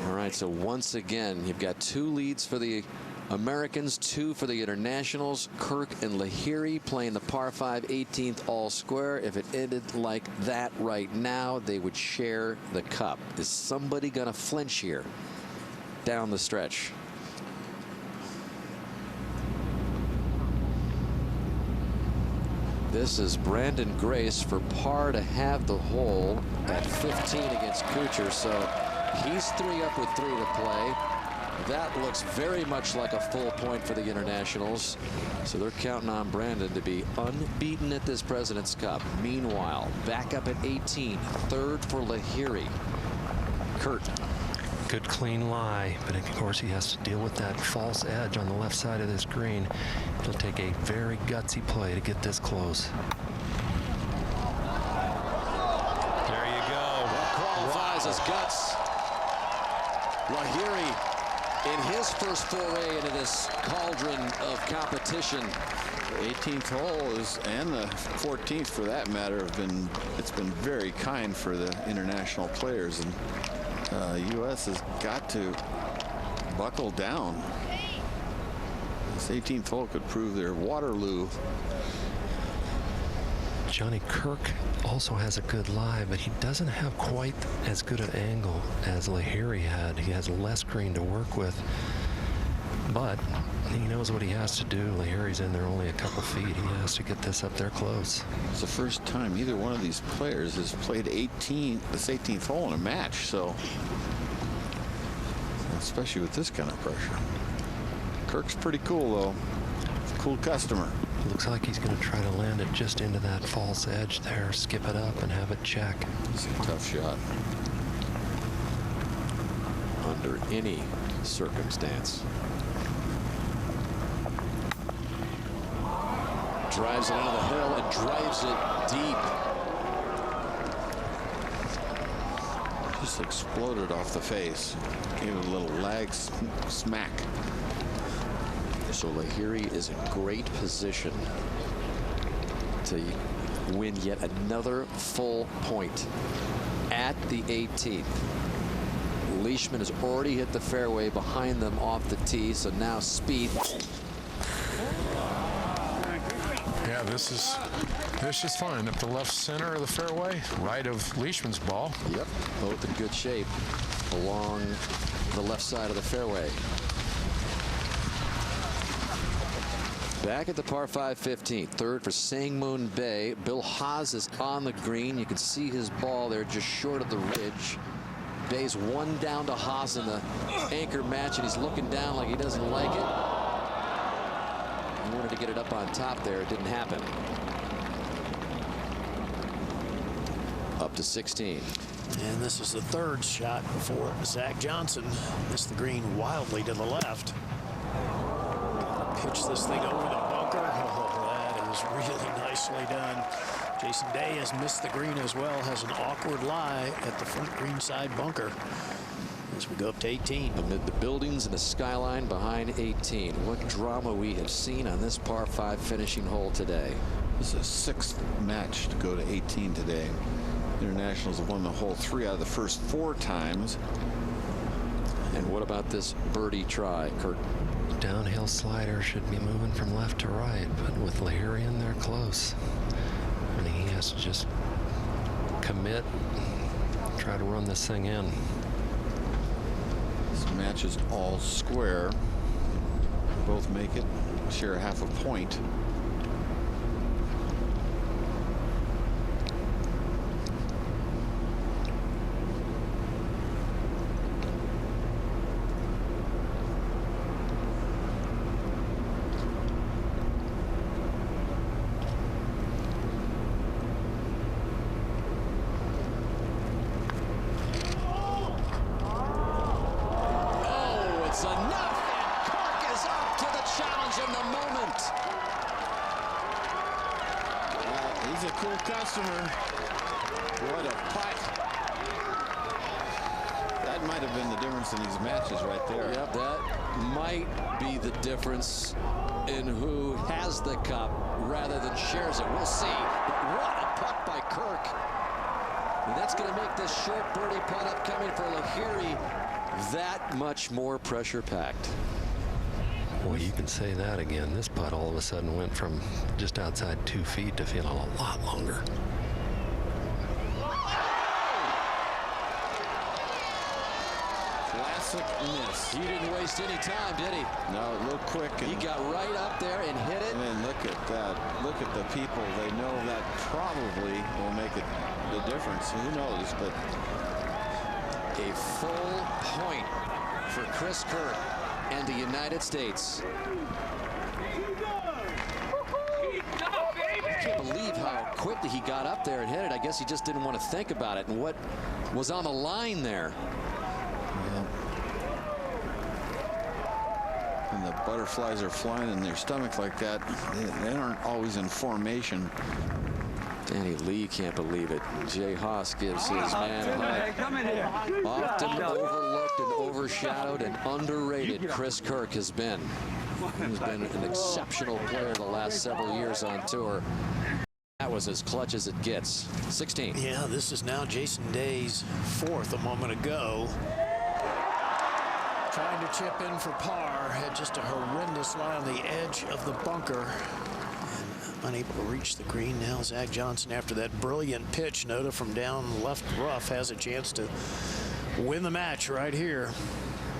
All right, so once again, you've got 2 leads for the Americans, 2 for the internationals. Kirk and Lahiri playing the par 5 18th all square. If it ended like that right now, they would share the cup. Is somebody going to flinch here down the stretch? This is Brandon Grace for par to have the hole at 15 against Kuchar. So he's 3 up with 3 to play. That looks very much like a full point for the internationals. So they're counting on Brandon to be unbeaten at this President's Cup. Meanwhile, back up at 18, 3rd for Lahiri. Kurt. Good clean lie, but of course he has to deal with that false edge on the left side of this green. It'll take a very gutsy play to get this close. There you go. That qualifies as guts. Lahiri in his first foray into this cauldron of competition. The 18th hole is, and the 14th for that matter, it's been very kind for the international players, and U.S. has got to buckle down. This 18th hole could prove their Waterloo. Johnny Kirk also has a good lie, but he doesn't have quite as good an angle as Lahiri had. He has less green to work with, but he knows what he has to do. Lahiri's in there only a couple feet. He has to get this up there close. It's the first time either one of these players has played this 18th hole in a match, so especially with this kind of pressure. Kirk's pretty cool, though. Cool customer. Looks like he's going to try to land it just into that false edge there, skip it up and have it check. It's a tough shot. Under any circumstance. Drives it onto the hill and drives it deep. Just exploded off the face. Gave it a little lag smack. So Lahiri is in great position to win yet another full point at the 18th. Leishman has already hit the fairway behind them off the tee, so now speed. Yeah, this is fine. Up the left center of the fairway, right of Leishman's ball. Yep, both in good shape along the left side of the fairway. Back at the par 5 15th, third for Sangmoon Bay. Bill Haas is on the green. You can see his ball there just short of the ridge. Bay's one down to Haas in the anchor match, and he's looking down like he doesn't like it. He wanted to get it up on top there. It didn't happen. Up to 16. And this is the third shot for Zach Johnson. Missed the green wildly to the left. Pitch this thing over the bunker. Oh, that is really nicely done. Jason Day has missed the green as well. Has an awkward lie at the front green side bunker as we go up to 18. Amid the buildings and the skyline behind 18. What drama we have seen on this par 5 finishing hole today. This is a sixth match to go to 18 today. Internationals have won the hole 3 out of the first 4 times. And what about this birdie try, Kurt? Downhill slider should be moving from left to right, but with Lahiri in there close, I mean, he has to just commit, try to run this thing in. This match is all square. Both make it, share half a point. He's a cool customer. What a putt. That might have been the difference in these matches right there. Yep, that might be the difference in who has the cup rather than shares it. We'll see. But what a putt by Kirk. And that's going to make this short birdie putt upcoming for Lahiri that much more pressure packed. Well, you can say that again. This putt all of a sudden went from just outside 2 feet to feeling a lot longer. Classic miss. He didn't waste any time, did he? No, a little quick. He got right up there and hit it. And then look at that. Look at the people. They know that probably will make it the difference. Who knows? But a full point for Chris Kirk and the United States. I can't believe how quickly he got up there and hit it. I guess he just didn't want to think about it and what was on the line there. Yeah. And the butterflies are flying in their stomach like that. They aren't always in formation. Danny Lee can't believe it. Jay Haas gives his man a hug. Often overlooked and overshadowed and underrated Chris Kirk has been. He's been an exceptional player the last several years on tour. That was as clutch as it gets. 16. Yeah, this is now Jason Day's 4th a moment ago. Trying to chip in for par. Had just a horrendous lie on the edge of the bunker. Unable to reach the green. Now Zach Johnson, after that brilliant pitch, Noda, from down left rough, has a chance to win the match right here.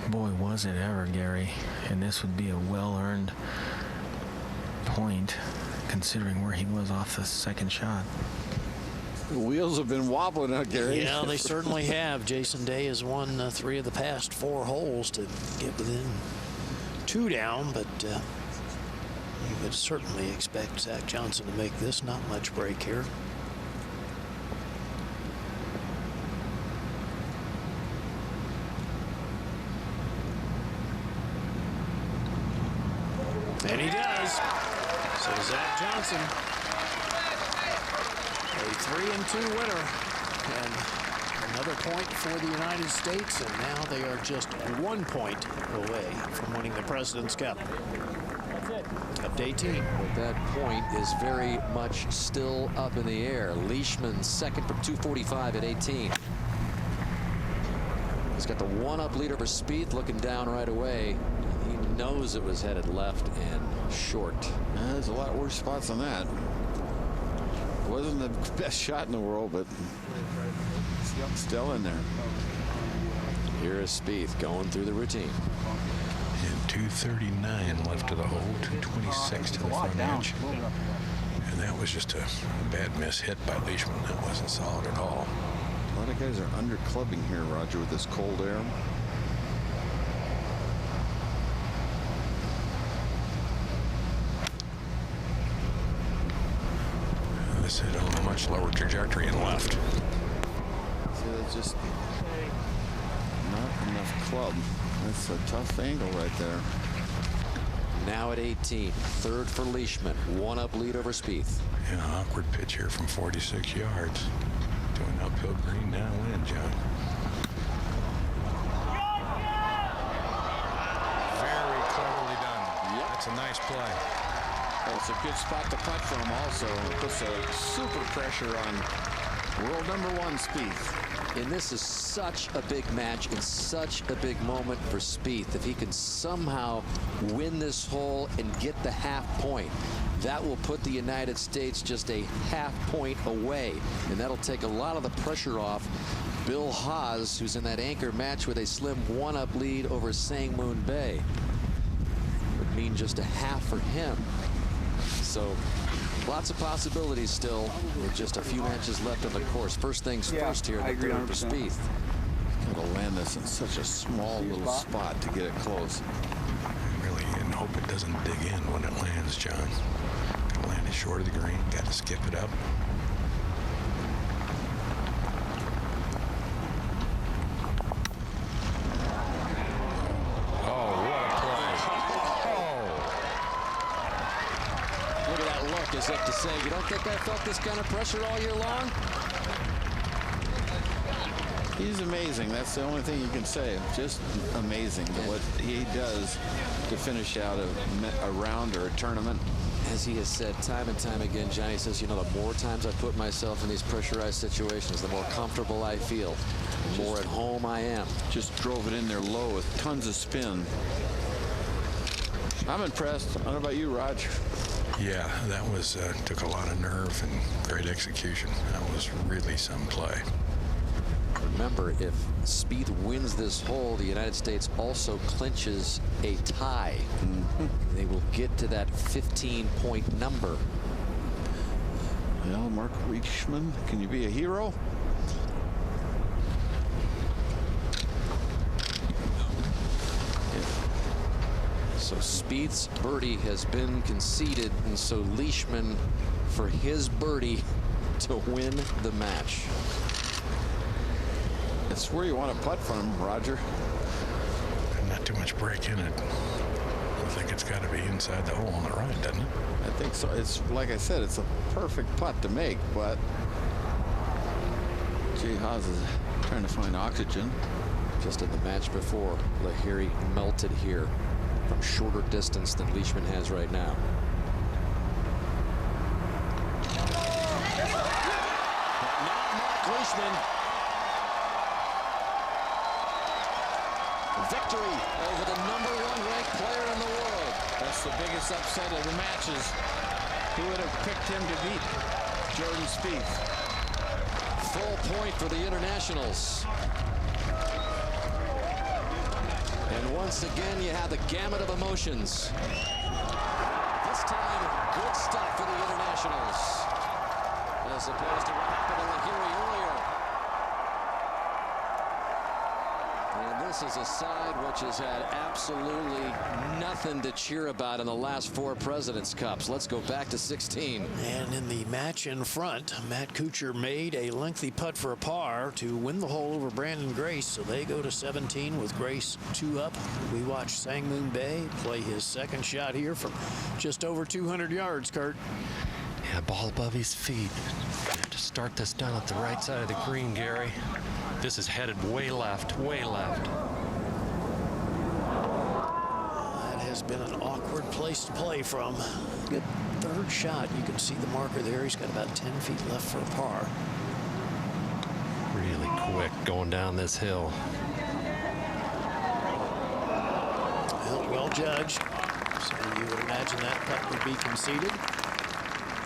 Boy, was it ever, Gary. And this would be a well-earned point, considering where he was off the second shot. The wheels have been wobbling out, Gary. Yeah, they certainly have. Jason Day has won 3 of the past 4 holes to get within 2 down, but you would certainly expect Zach Johnson to make this not much break here. And he does. So Zach Johnson, a 3-2 winner. And Another point for the United States, and now they are just 1 point away from winning the President's Cup. Of day team. But that point is very much still up in the air. Leishman second from 245 at 18. He's got the one-up lead over Spieth, looking down right away. He knows it was headed left and short. There's a lot worse spots than that. Wasn't the best shot in the world, but still in there. Here is Spieth going through the routine. And 239 left to the hole, 226 to the front edge. And that was just a bad miss hit by Leishman. That wasn't solid at all. A lot of guys are under clubbing here, Roger, with this cold air. This is on a much lower trajectory and left. See, that's just not enough club. That's a tough angle right there. Now at 18, third for Leishman, one-up lead over Spieth. Yeah, awkward pitch here from 46 yards. To an uphill green downwind, John. Very cleverly done. Yep. That's a nice play. Well, it's a good spot to putt from also. It puts a super pressure on world #1 Spieth. And this is such a big match and such a big moment for Spieth. If he can somehow win this hole and get the half point, that will put the United States just a half point away. And that'll take a lot of the pressure off Bill Haas, who's in that anchor match with a slim one-up lead over Sang Moon Bay. Would mean just a half for him. So lots of possibilities still with just a few matches left on the course. First things first here, the third for Spieth. Got to land this in such a small little spot to get it close. Really, and hope it doesn't dig in when it lands, John. Got to land it short of the green. Got to skip it up. As if to say, you don't think I felt this kind of pressure all year long? He's amazing. That's the only thing you can say. Just amazing what he does to finish out a round or a tournament. As he has said time and time again, Johnny says, you know, the more times I put myself in these pressurized situations, the more comfortable I feel, the more at home I am. Just drove it in there low with tons of spin. I'm impressed. I don't know about you, Roger. Yeah, that was took a lot of nerve and great execution. That was really some play. Remember, if Spieth wins this hole, the United States also clinches a tie. They will get to that 15-point number. Well, Mark Leishman, can you be a hero? So Spieth's birdie has been conceded, and so Leishman for his birdie to win the match. It's where you want to putt from him, Roger. Not too much break in it. I think it's got to be inside the hole on the right, doesn't it? I think so. It's like I said, it's a perfect putt to make, but Jay Haas is trying to find oxygen. Just in the match before, Lahiri melted here from shorter distance than Leishman has right now. Not Mark Leishman. Victory over the #1 ranked player in the world. That's the biggest upset of the matches. Who would have picked him to beat Jordan Spieth? Full point for the internationals. And once again, you have the gamut of emotions. This time, good stuff for the internationals, as opposed to what happened to Lahiri earlier. And this is a side which has had absolutely nothing to cheer about in the last 4 President's Cups. Let's go back to 16. And in the match in front, Matt Kuchar made a lengthy putt for a par to win the hole over Brandon Grace. So they go to 17 with Grace 2 up. We watch Sang Moon Bay play his second shot here from just over 200 yards, Kurt. Yeah, ball above his feet. Have to start this down at the right side of the green, Gary. This is headed way left, way left. That has been an awkward place to play from. Good third shot. You can see the marker there. He's got about 10 feet left for a par. Really quick going down this hill. Well judged. So you would imagine that putt would be conceded.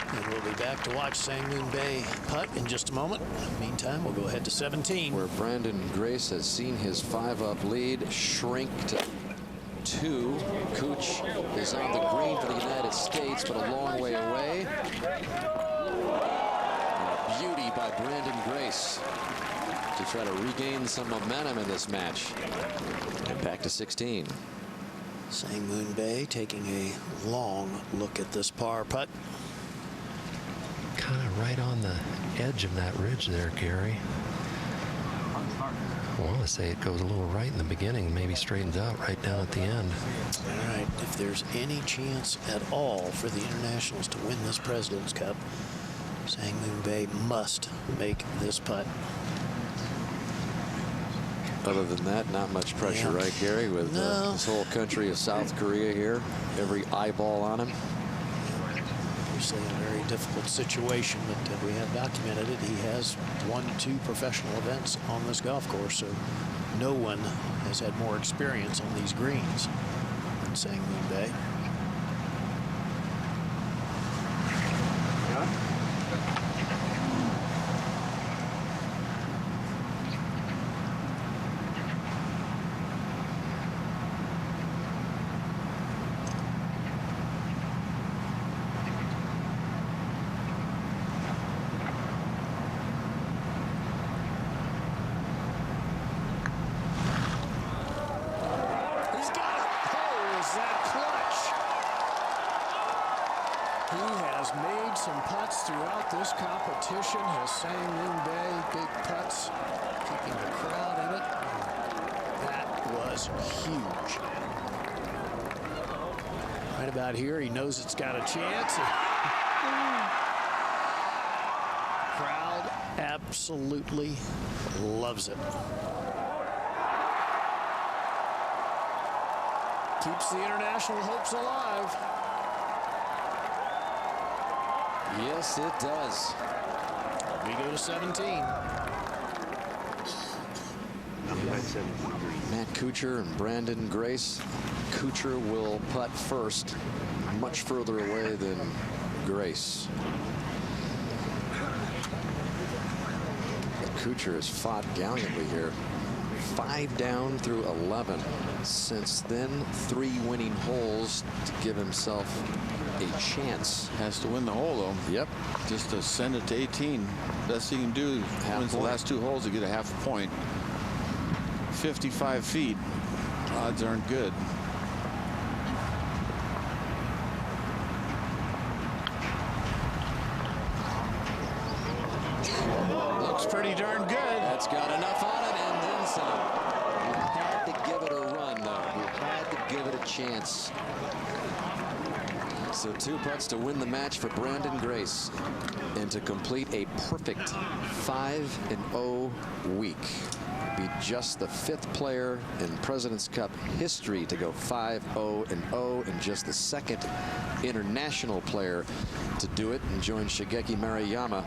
And we'll be back to watch Sang-Moon Bae putt in just a moment. Meantime, we'll go ahead to 17. Where Brandon Grace has seen his 5-up lead shrink to 2. Cooch is on the green for the United States, but a long way away. And a beauty by Brandon Grace to try to regain some momentum in this match. And back to 16. Sang-Moon Bae taking a long look at this par putt. Kind of right on the edge of that ridge there, Gary. I want to say it goes a little right in the beginning, maybe straightens out right down at the end. All right, if there's any chance at all for the Internationals to win this President's Cup, Sang-Moon Bae must make this putt. Other than that, not much pressure, right, Gary, with this whole country of South Korea here, every eyeball on him. Obviously a very difficult situation, but we have documented it. He has won 2 professional events on this golf course, so no one has had more experience on these greens than Sang-Moon Bae. Throughout this competition, has Sang-Moon Bae big putts, keeping the crowd in it. That was huge. Right about here, he knows it's got a chance. Crowd absolutely loves it. Keeps the international hopes alive. Yes, it does. We go to 17. Matt Kuchar and Brandon Grace. Kuchar will putt first, much further away than Grace. Kuchar has fought gallantly here. 5 down through 11. Since then, 3 winning holes to give himself a chance. Has to win the hole, though. Yep. Just to send it to 18. Best he can do. Wins the last 2 holes to get a half a point. 55 feet. Odds aren't good. Looks pretty darn good. That's got enough on it and then some. He had to give it a run, though. He had to give it a chance. So 2 putts to win the match for Brandon Grace and to complete a perfect 5-0 week. Be just the 5th player in President's Cup history to go 5-0-0 and just the 2nd international player to do it, and join Shigeki Maruyama,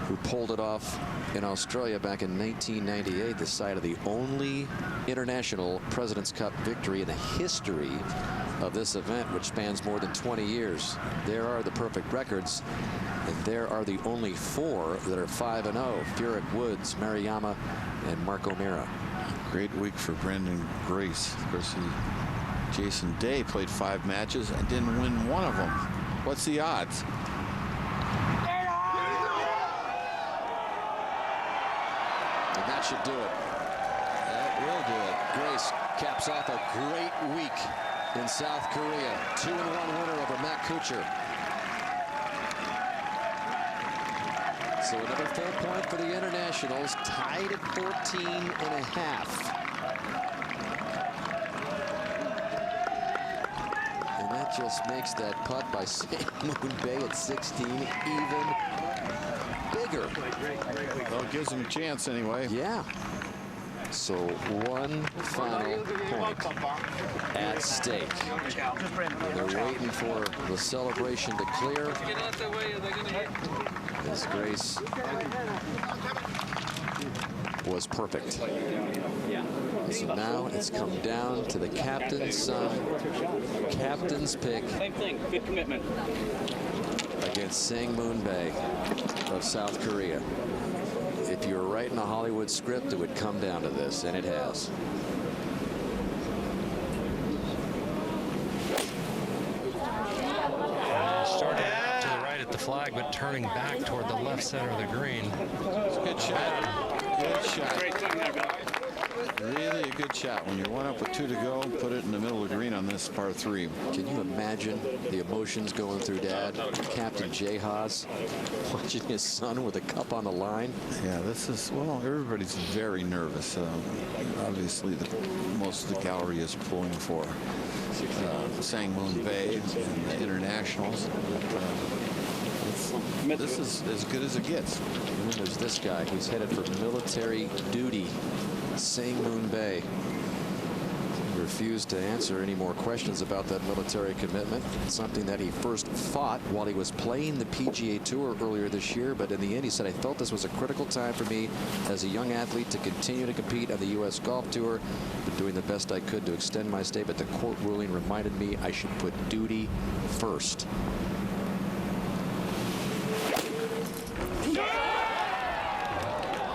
who pulled it off in Australia back in 1998, the site of the only international President's Cup victory in the history of this event, which spans more than 20 years. There are the perfect records, and there are the only 4 that are 5-0. Furyk, Woods, Maruyama, and Mark O'Meara. Great week for Brandon Grace. Of course, Jason Day played 5 matches and didn't win 1 of them. What's the odds? And that should do it. That will do it. Grace caps off a great week in South Korea. 2-1 winner over Matt Kuchar. So another full point for the Internationals, tied at 14.5. And that just makes that putt by Sang-Moon Bae at 16 even bigger. Well, it gives him a chance anyway. Yeah. So one final point at stake. They're waiting for the celebration to clear. His grace was perfect. So now it's come down to the captain's son, captain's pick. Same thing, good commitment. Against Sangmoon Bae of South Korea. If you were writing a Hollywood script, it would come down to this, and it has. Started to the right at the flag, but turning back toward the left center of the green. Good shot. Good shot. Really a good shot. When you're one up with 2 to go, put it in the middle of the green on this par 3. Can you imagine the emotions going through Dad? Captain Jay Haas watching his son with a cup on the line. Yeah, this is, well, everybody's very nervous. Obviously, most of the gallery is pulling for Sangmoon Bae and the internationals. This is as good as it gets. And then there's this guy who's headed for military duty, Sangmoon Bae. Refused to answer any more questions about that military commitment. Something that he first fought while he was playing the PGA Tour earlier this year. But in the end, he said, I felt this was a critical time for me as a young athlete to continue to compete on the U.S. Golf Tour. Been doing the best I could to extend my stay, but the court ruling reminded me I should put duty first.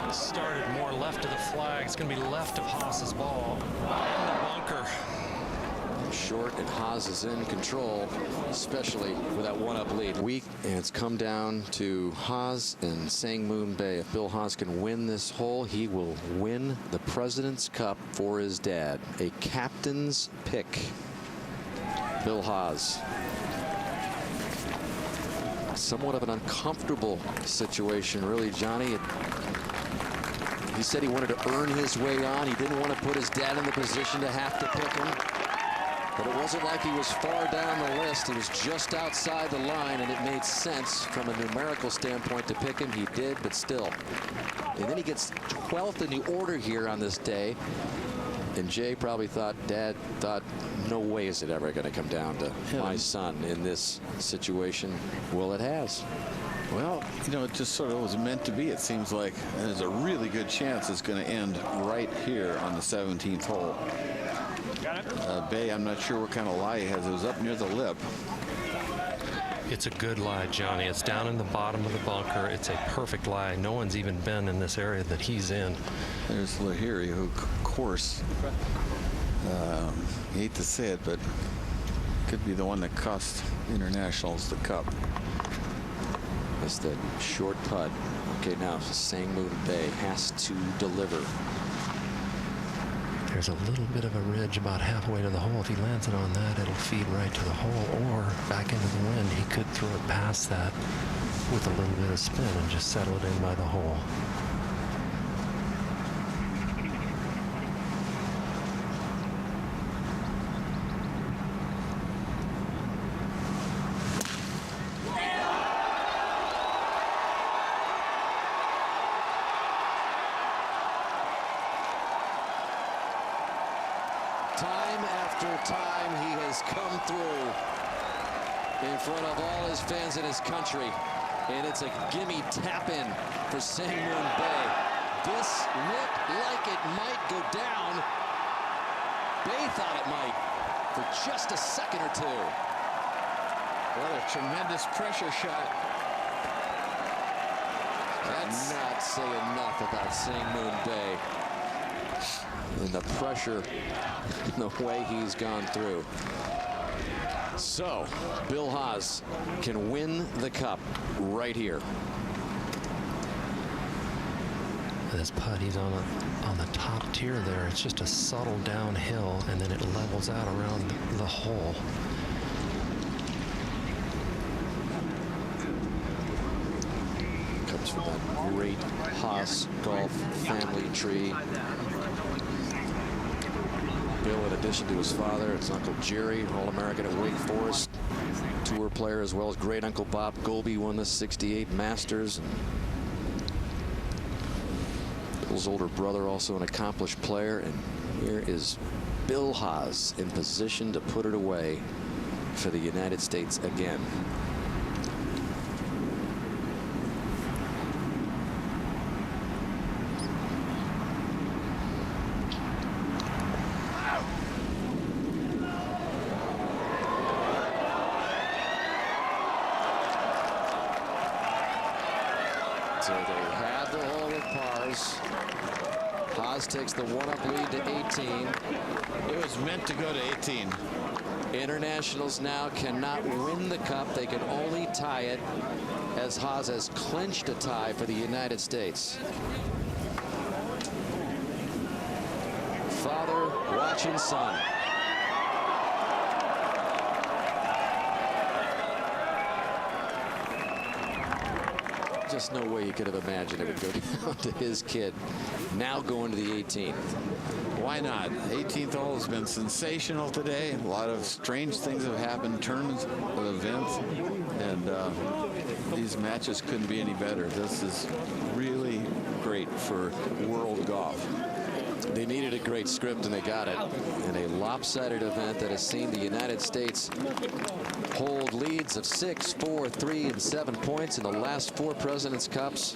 Started more left of the flag. It's going to be left of Haas's ball. Bunker. Short, and Haas is in control, especially with that one-up lead. Weak, and it's come down to Haas and Sangmoon Bae. If Bill Haas can win this hole, he will win the President's Cup for his dad. A captain's pick. Bill Haas. Somewhat of an uncomfortable situation, really, Johnny. He said he wanted to earn his way on. He didn't want to put his dad in the position to have to pick him. But it wasn't like he was far down the list. He was just outside the line, and it made sense from a numerical standpoint to pick him. He did, but still. And then he gets 12th in the order here on this day. And Jay probably thought, Dad thought, no way is it ever going to come down to my son in this situation. Well, it has. Well, you know, it just sort of was meant to be. It seems like there's a really good chance it's going to end right here on the 17th hole. Bae, I'm not sure what kind of lie he has. It was up near the lip. It's a good lie, Johnny. It's down in the bottom of the bunker. It's a perfect lie. No one's even been in this area that he's in. There's Lahiri, who, of course, hate to say it, but could be the one that cost internationals the cup. That's the short putt. Okay, now Sangmoon Bae has to deliver. There's a little bit of a ridge about halfway to the hole. If he lands it on that, it'll feed right to the hole or back into the wind. He could throw it past that with a little bit of spin and just settle it in by the hole. Time after time, he has come through in front of all his fans in his country. And it's a gimme tap-in for Sangmoon Bae. This looked like it might go down. Bae thought it might for just a second or two. What a tremendous pressure shot. Cannot say enough about Sangmoon Bae. And the pressure and the way he's gone through. So, Bill Haas can win the cup right here. This putt, he's on the top tier there. It's just a subtle downhill, and then it levels out around the hole. Comes from that great Haas golf family tree. Bill, in addition to his father, it's Uncle Jerry, All-American at Wake Forest, tour player, as well as great Uncle Bob Golby, won the '68 Masters. And Bill's older brother, also an accomplished player, and here is Bill Haas in position to put it away for the United States again. So they have the hole with pars. Haas takes the one-up lead to 18. It was meant to go to 18. Internationals now cannot win the cup. They can only tie it, as Haas has clinched a tie for the United States. Father watching son. Just no way he could have imagined it would go down to his kid. Now going to the 18th. Why not? 18th hole has been sensational today. A lot of strange things have happened, turns of events, and these matches couldn't be any better. This is really great for world golf. They needed a great script, and they got it in a lopsided event that has seen the United States hold leads of 6, 4, 3, and 7 points in the last 4 President's Cups.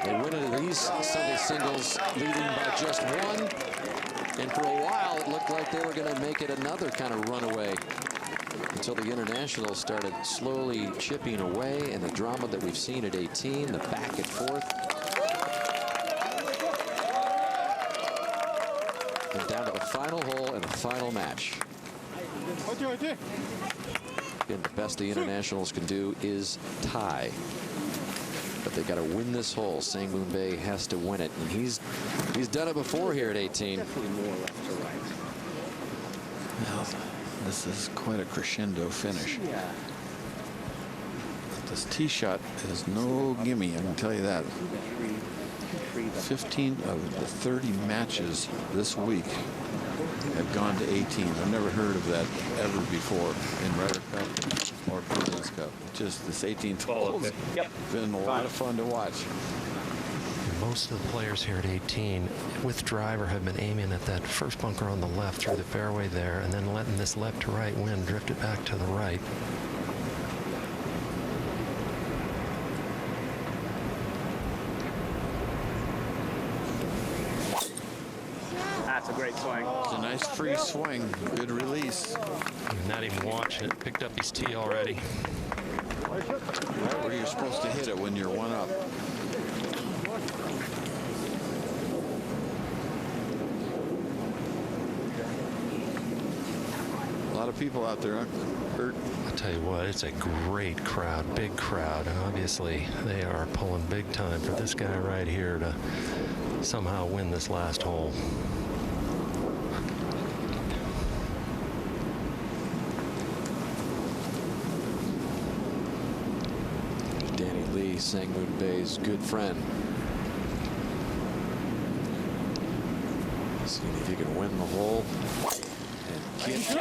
They win into these Sunday singles leading by just 1, and for a while it looked like they were going to make it another kind of runaway until the internationals started slowly chipping away, and the drama that we've seen at 18, the back and forth. And down to the final hole and the final match. Again, the best the internationals can do is tie. But they got to win this hole. Sang Moon Bae has to win it, and he's done it before here at 18. Definitely more left to right. Well, this is quite a crescendo finish. Yeah. This tee shot is no gimme, I can tell you that. 15 of the 30 matches this week have gone to 18. I've never heard of that ever before in Ryder Cup or President's Cup. Just this 18th hole has been a lot of fun to watch. Most of the players here at 18 with driver have been aiming at that first bunker on the left through the fairway there, and then letting this left to right wind drift it back to the right. That's a great swing. It's a nice free swing. Good release. Not even watching it. Picked up his tee already. Right where you're supposed to hit it when you're one up. A lot of people out there, Kurt. I'll tell you what, it's a great crowd, big crowd, and obviously they are pulling big time for this guy right here to somehow win this last hole. Danny Lee, Sang Moon Bae's good friend. Seeing if he can win the hole and get the tee.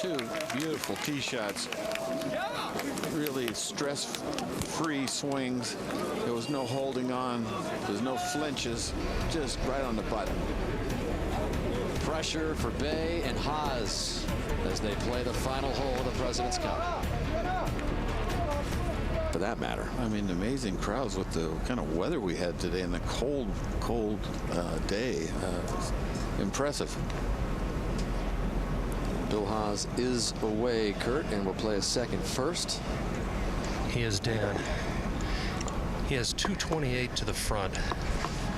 Two beautiful tee shots. Really stress-free swings. There was no holding on. There's no flinches. Just right on the button. Pressure for Bae and Haas as they play the final hole of the President's Cup. For that matter. I mean, amazing crowds with the kind of weather we had today and the cold day. Impressive. Bill Haas is away, Kurt, and will play a second first. He is dead. He has 228 to the front.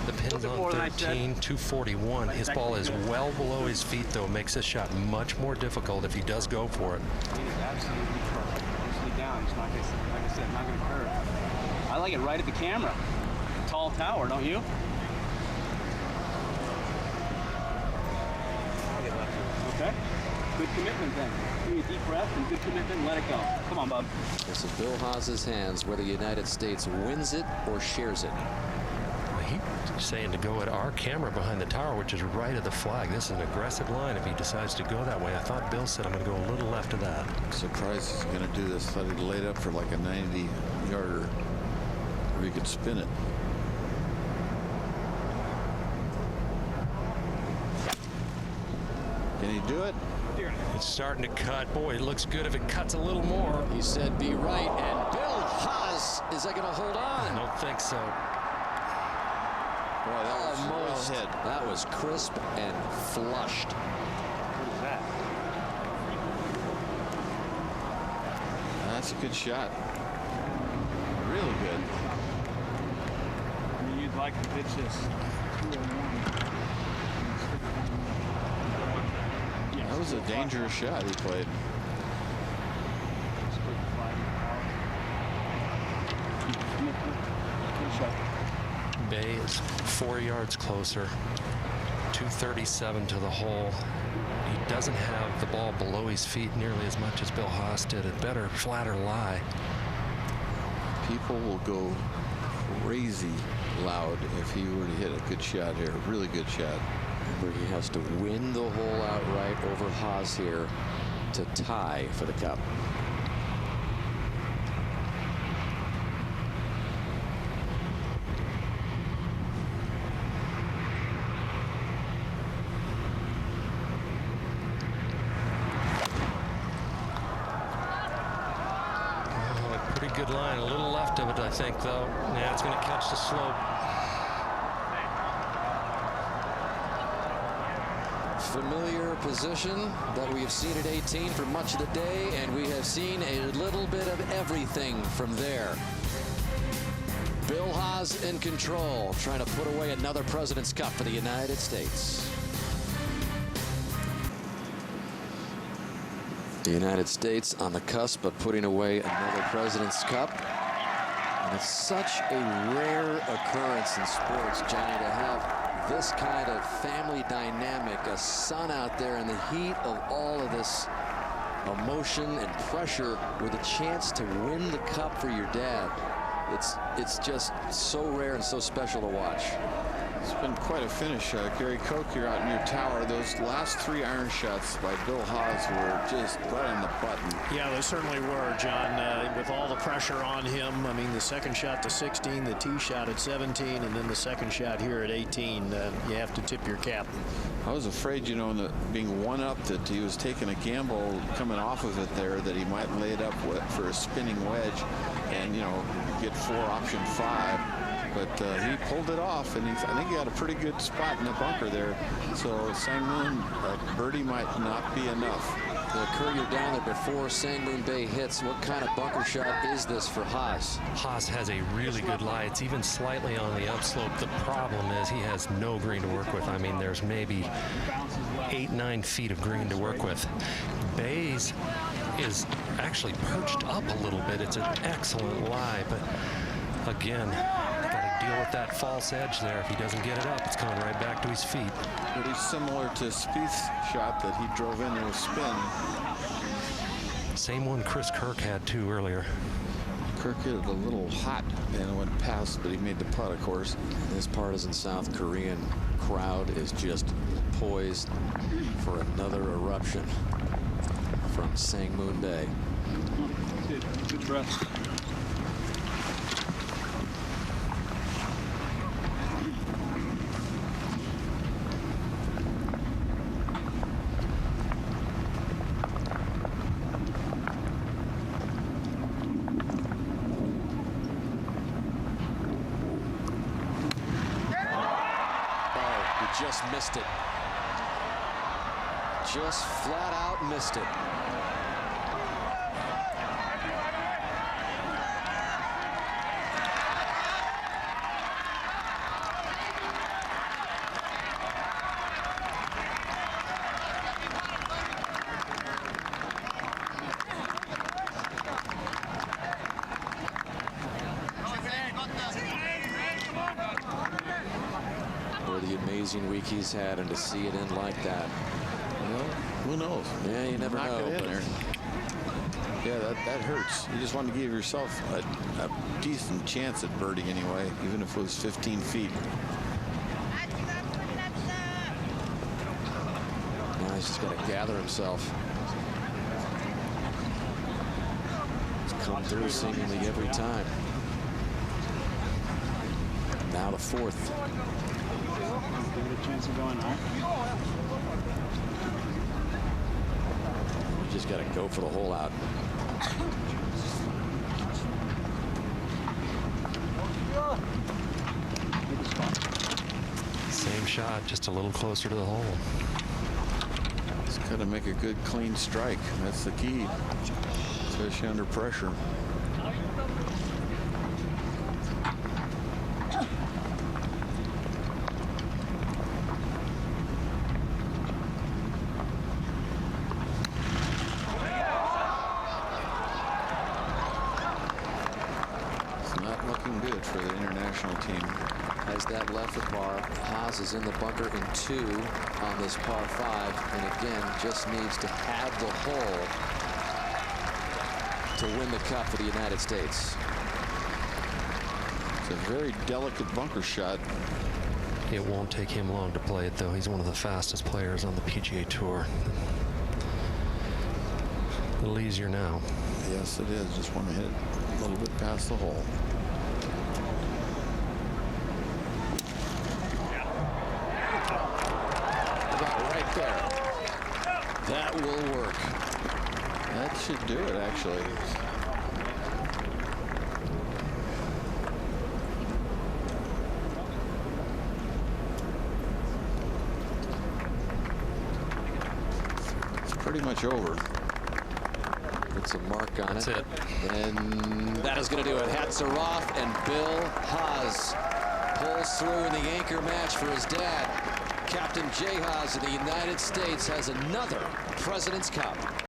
The pin's on 13, 241. His ball is well below his feet, though. Makes this shot much more difficult if he does go for it. He is absolutely perfect. Down. It's not gonna, like I said, not going to curve. I like it right at the camera. Tall tower, don't you? Okay. Good commitment then. Give me a deep breath and good commitment and let it go. Come on, bub. This is Bill Haas's hands, whether the United States wins it or shares it. He's saying to go at our camera behind the tower, which is right at the flag. This is an aggressive line if he decides to go that way. I thought Bill said I'm going to go a little left of that. I'm surprised he's going to do this. Thought he'd laid up for like a 90-yarder. Or he could spin it. Can he do it? It's starting to cut. Boy, it looks good if it cuts a little more. He said be right, and Bill Haas, is that going to hold on? I don't think so. Boy, that was Almost. well hit. That was crisp and flushed. What is that? That's a good shot. Really good. I mean, you'd like to pitch this 201. That was a dangerous shot he played. Bay is 4 yards closer. 237 to the hole. He doesn't have the ball below his feet nearly as much as Bill Haas did. A better, flatter lie. People will go crazy loud if he were to hit a good shot here. Really good shot. Remember, he has to win the hole outright over Haas here to tie for the cup. Pretty good line. A little left of it, I think, though. Yeah, it's going to catch the slope. Familiar position that we have seen at 18 for much of the day, and we have seen a little bit of everything from there. Bill Haas in control, trying to put away another President's Cup for the United States. The United States on the cusp of putting away another President's Cup. And it's such a rare occurrence in sports, Johnny, to have this kind of family dynamic, a son out there in the heat of all of this emotion and pressure with a chance to win the cup for your dad. It's just so rare and so special to watch. It's been quite a finish. Gary Koch, you're out in your tower. Those last 3 iron shots by Bill Haas were just right on the button. Yeah, they certainly were, John, with all the pressure on him. I mean, the second shot to 16, the tee shot at 17, and then the second shot here at 18. You have to tip your cap. I was afraid, you know, in the being one up, that he was taking a gamble coming off of it there, that he might lay it up for a spinning wedge and, you know, get 4 option 5. But he pulled it off, and I think he got a pretty good spot in the bunker there. So Sang Moon, birdie might not be enough. Kerr, you're down there before Sang Moon Bay hits. What kind of bunker shot is this for Haas? Haas has a really good lie. It's even slightly on the upslope. The problem is he has no green to work with. I mean, there's maybe 8-9 feet of green to work with. Bay's is actually perched up a little bit. It's an excellent lie, but again, deal with that false edge there. If he doesn't get it up, it's coming right back to his feet. Pretty similar to Spieth's shot that he drove into a spin. Same one Chris Kirk had too earlier. Kirk hit it a little hot and it went past, but he made the putt, of course. This partisan South Korean crowd is just poised for another eruption from Sang Moon Bay. Good breath. Just missed it. Just flat out missed it. The amazing week he's had, and to see it in like that. Well, who knows? Yeah, you never know. It in there. Yeah, that hurts. You just want to give yourself a decent chance at birdie anyway, even if it was 15 feet. Now he's just got to gather himself. He's come through seemingly every time. Now the fourth. Give it a chance of going home. You just got to go for the hole out. Same shot, just a little closer to the hole. It's got to make a good, clean strike. That's the key, especially under pressure. It's not looking good for the international team. Has that left the par. Haas is in the bunker in 2 on this par 5, and again just needs to have the hole to win the cup for the United States. It's a very delicate bunker shot. It won't take him long to play it, though. He's one of the fastest players on the PGA Tour. A little easier now. Yes, it is. Just want to hit it a little bit past the hole. Right there. That will work. That should do it, actually. It's pretty much over. Puts a mark on That's it. And that is going to do it. Hats are off, and Bill Haas pulls through in the anchor match for his dad. Captain Jay Haas of the United States has another President's Cup.